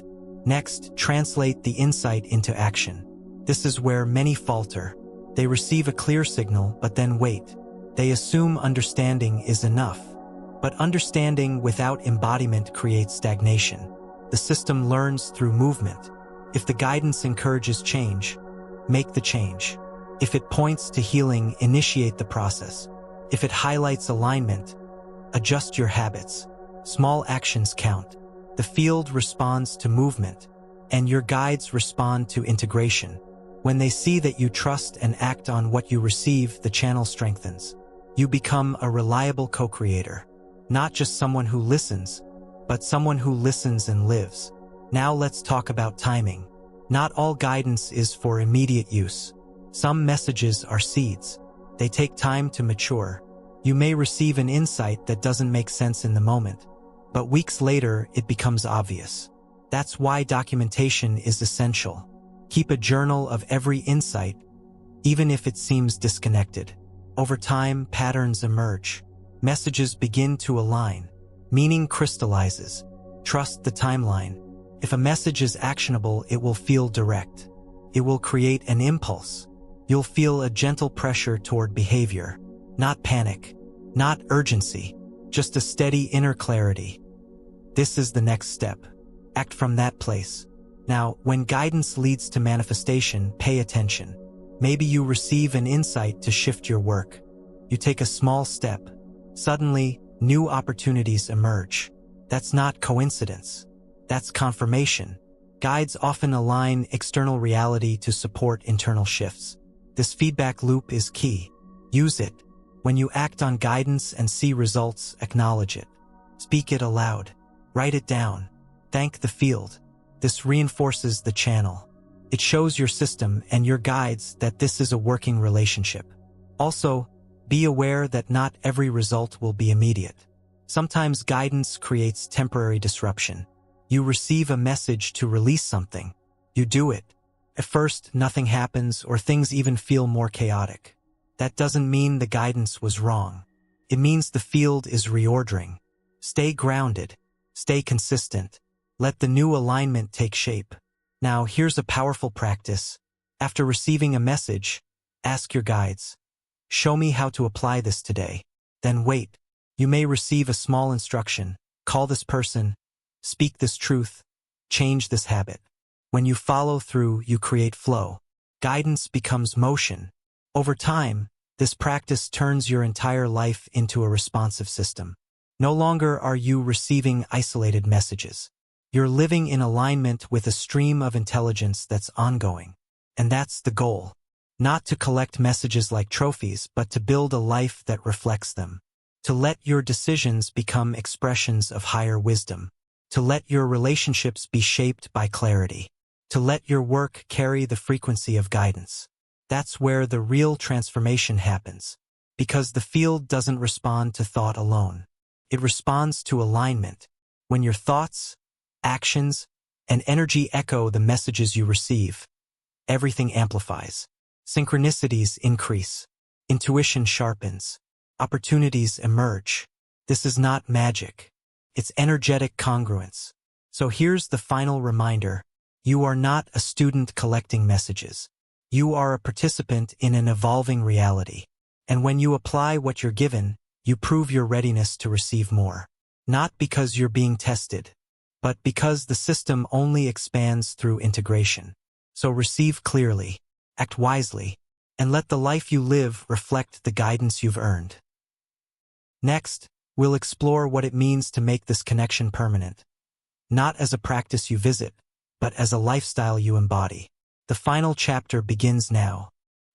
Next, translate the insight into action. This is where many falter. They receive a clear signal, but then wait. They assume understanding is enough. But understanding without embodiment creates stagnation. The system learns through movement. If the guidance encourages change, make the change. If it points to healing, initiate the process. If it highlights alignment, adjust your habits. Small actions count. The field responds to movement, and your guides respond to integration. When they see that you trust and act on what you receive, the channel strengthens. You become a reliable co-creator, not just someone who listens, but someone who listens and lives. Now let's talk about timing. Not all guidance is for immediate use. Some messages are seeds. They take time to mature. You may receive an insight that doesn't make sense in the moment, but weeks later it becomes obvious. That's why documentation is essential. Keep a journal of every insight, even if it seems disconnected. Over time, patterns emerge. Messages begin to align. Meaning crystallizes. Trust the timeline. If a message is actionable, it will feel direct. It will create an impulse. You'll feel a gentle pressure toward behavior. Not panic. Not urgency. Just a steady inner clarity. This is the next step. Act from that place. Now, when guidance leads to manifestation, pay attention. Maybe you receive an insight to shift your work. You take a small step. Suddenly, new opportunities emerge. That's not coincidence. That's confirmation. Guides often align external reality to support internal shifts. This feedback loop is key. Use it. When you act on guidance and see results, acknowledge it. Speak it aloud. Write it down. Thank the field. This reinforces the channel. It shows your system and your guides that this is a working relationship. Also, be aware that not every result will be immediate. Sometimes guidance creates temporary disruption. You receive a message to release something. You do it. At first, nothing happens or things even feel more chaotic. That doesn't mean the guidance was wrong. It means the field is reordering. Stay grounded. Stay consistent. Let the new alignment take shape. Now, here's a powerful practice. After receiving a message, ask your guides, show me how to apply this today. Then wait. You may receive a small instruction. Call this person. Speak this truth. Change this habit. When you follow through, you create flow. Guidance becomes motion. Over time, this practice turns your entire life into a responsive system. No longer are you receiving isolated messages. You're living in alignment with a stream of intelligence that's ongoing. And that's the goal. Not to collect messages like trophies, but to build a life that reflects them. To let your decisions become expressions of higher wisdom. To let your relationships be shaped by clarity. To let your work carry the frequency of guidance. That's where the real transformation happens. Because the field doesn't respond to thought alone. It responds to alignment. When your thoughts, actions, and energy echo the messages you receive, everything amplifies. Synchronicities increase. Intuition sharpens. Opportunities emerge. This is not magic. It's energetic congruence. So here's the final reminder. You are not a student collecting messages. You are a participant in an evolving reality. And when you apply what you're given, you prove your readiness to receive more. Not because you're being tested, but because the system only expands through integration. So receive clearly, act wisely, and let the life you live reflect the guidance you've earned. Next, we'll explore what it means to make this connection permanent. Not as a practice you visit, but as a lifestyle you embody. The final chapter begins now.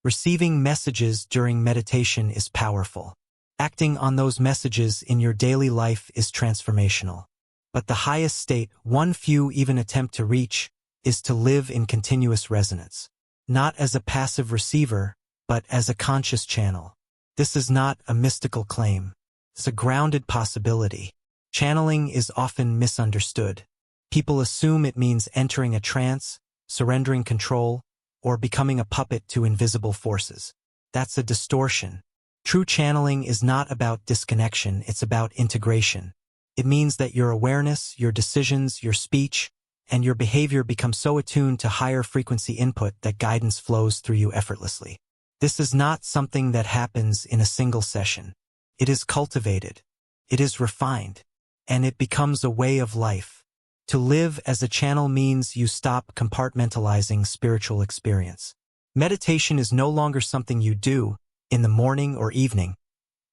Receiving messages during meditation is powerful. Acting on those messages in your daily life is transformational. But the highest state one few even attempt to reach is to live in continuous resonance. Not as a passive receiver, but as a conscious channel. This is not a mystical claim. It's a grounded possibility. Channeling is often misunderstood. People assume it means entering a trance, surrendering control, or becoming a puppet to invisible forces. That's a distortion. True channeling is not about disconnection, it's about integration. It means that your awareness, your decisions, your speech, and your behavior become so attuned to higher frequency input that guidance flows through you effortlessly. This is not something that happens in a single session. It is cultivated, it is refined, and it becomes a way of life. To live as a channel means you stop compartmentalizing spiritual experience. Meditation is no longer something you do in the morning or evening.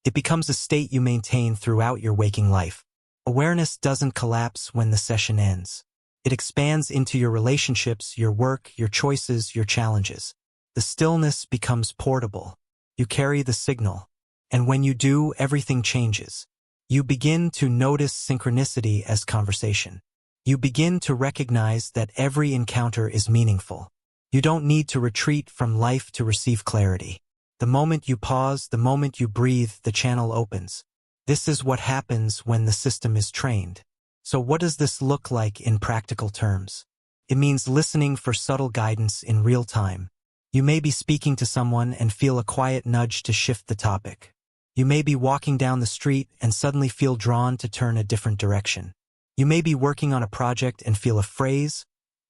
It becomes a state you maintain throughout your waking life. Awareness doesn't collapse when the session ends. It expands into your relationships, your work, your choices, your challenges. The stillness becomes portable. You carry the signal. And when you do, everything changes. You begin to notice synchronicity as conversation. You begin to recognize that every encounter is meaningful. You don't need to retreat from life to receive clarity. The moment you pause, the moment you breathe, the channel opens. This is what happens when the system is trained. So what does this look like in practical terms? It means listening for subtle guidance in real time. You may be speaking to someone and feel a quiet nudge to shift the topic. You may be walking down the street and suddenly feel drawn to turn a different direction. You may be working on a project and feel a phrase,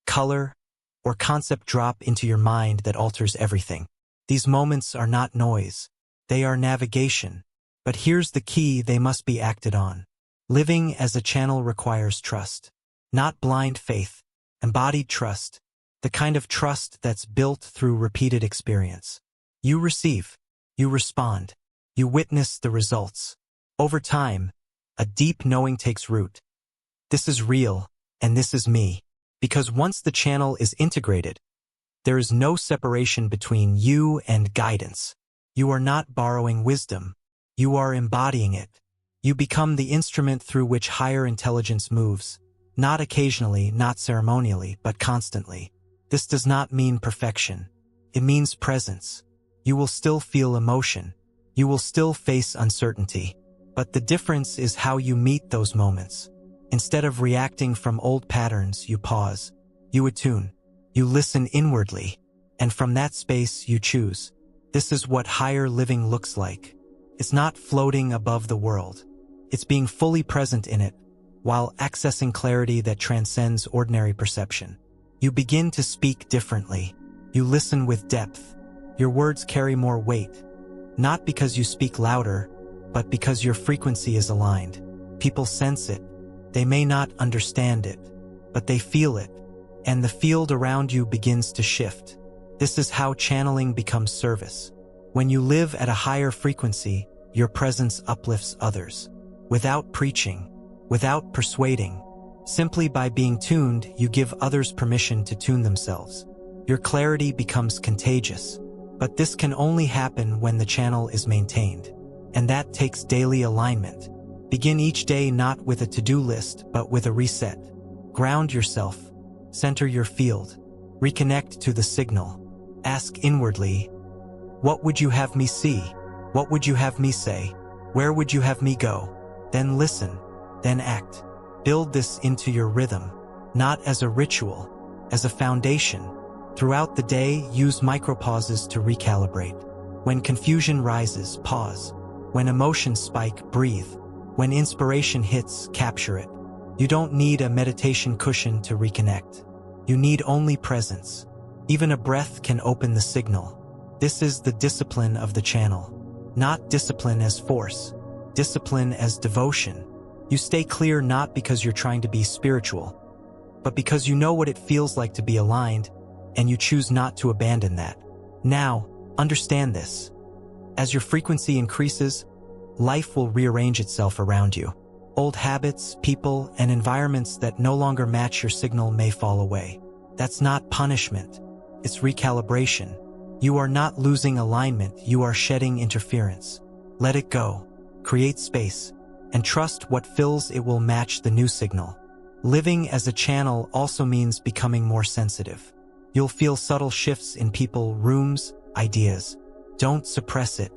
color, or concept drop into your mind that alters everything. These moments are not noise. They are navigation. But here's the key: they must be acted on. Living as a channel requires trust. Not blind faith, embodied trust. The kind of trust that's built through repeated experience. You receive. You respond. You witness the results. Over time, a deep knowing takes root. This is real, and this is me. Because once the channel is integrated, there is no separation between you and guidance. You are not borrowing wisdom. You are embodying it. You become the instrument through which higher intelligence moves. Not occasionally, not ceremonially, but constantly. This does not mean perfection. It means presence. You will still feel emotion. You will still face uncertainty. But the difference is how you meet those moments. Instead of reacting from old patterns, you pause. You attune. You listen inwardly. And from that space, you choose. This is what higher living looks like. It's not floating above the world. It's being fully present in it, while accessing clarity that transcends ordinary perception. You begin to speak differently. You listen with depth. Your words carry more weight. Not because you speak louder, but because your frequency is aligned. People sense it. They may not understand it, but they feel it, and the field around you begins to shift. This is how channeling becomes service. When you live at a higher frequency, your presence uplifts others. Without preaching, without persuading, simply by being tuned, you give others permission to tune themselves. Your clarity becomes contagious. But this can only happen when the channel is maintained. And that takes daily alignment. Begin each day not with a to-do list, but with a reset. Ground yourself. Center your field. Reconnect to the signal. Ask inwardly, what would you have me see? What would you have me say? Where would you have me go? Then listen. Then act. Build this into your rhythm. Not as a ritual, as a foundation. Throughout the day, use micropauses to recalibrate. When confusion rises, pause. When emotions spike, breathe. When inspiration hits, capture it. You don't need a meditation cushion to reconnect. You need only presence. Even a breath can open the signal. This is the discipline of the channel. Not discipline as force, discipline as devotion. You stay clear not because you're trying to be spiritual, but because you know what it feels like to be aligned, and you choose not to abandon that. Now, understand this. As your frequency increases, life will rearrange itself around you. Old habits, people, and environments that no longer match your signal may fall away. That's not punishment. It's recalibration. You are not losing alignment, you are shedding interference. Let it go. Create space. And trust what fills it will match the new signal. Living as a channel also means becoming more sensitive. You'll feel subtle shifts in people, rooms, ideas. Don't suppress it.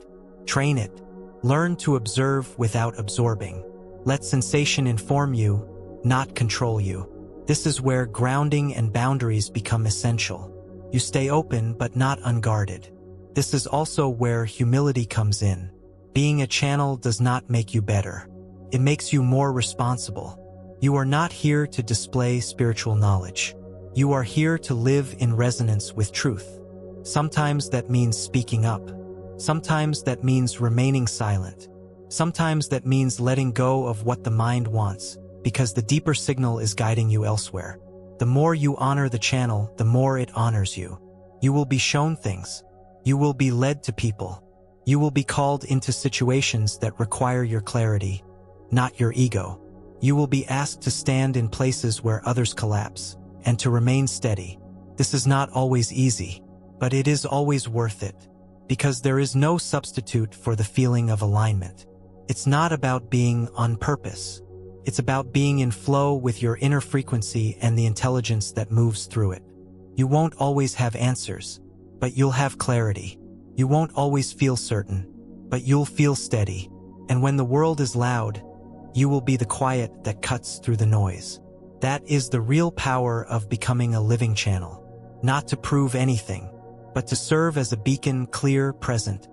Train it. Learn to observe without absorbing. Let sensation inform you, not control you. This is where grounding and boundaries become essential. You stay open but not unguarded. This is also where humility comes in. Being a channel does not make you better. It makes you more responsible. You are not here to display spiritual knowledge. You are here to live in resonance with truth. Sometimes that means speaking up. Sometimes that means remaining silent. Sometimes that means letting go of what the mind wants, because the deeper signal is guiding you elsewhere. The more you honor the channel, the more it honors you. You will be shown things. You will be led to people. You will be called into situations that require your clarity, not your ego. You will be asked to stand in places where others collapse, and to remain steady. This is not always easy, but it is always worth it, because there is no substitute for the feeling of alignment. It's not about being on purpose. It's about being in flow with your inner frequency and the intelligence that moves through it. You won't always have answers, but you'll have clarity. You won't always feel certain, but you'll feel steady. And when the world is loud, you will be the quiet that cuts through the noise. That is the real power of becoming a living channel. Not to prove anything, but to serve as a beacon, clear, present,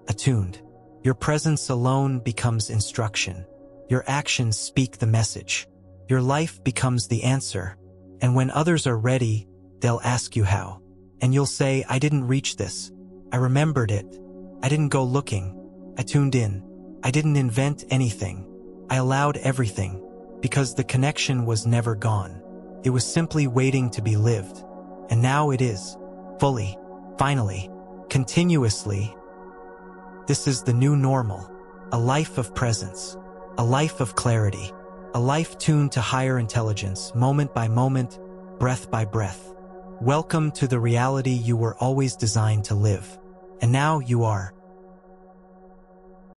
attuned. Your presence alone becomes instruction. Your actions speak the message. Your life becomes the answer. And when others are ready, they'll ask you how. And you'll say, I didn't reach this. I remembered it. I didn't go looking. I tuned in. I didn't invent anything. I allowed everything, because the connection was never gone. It was simply waiting to be lived. And now it is. Fully. Finally. Continuously. This is the new normal. A life of presence. A life of clarity. A life tuned to higher intelligence, moment by moment, breath by breath. Welcome to the reality you were always designed to live. And now you are.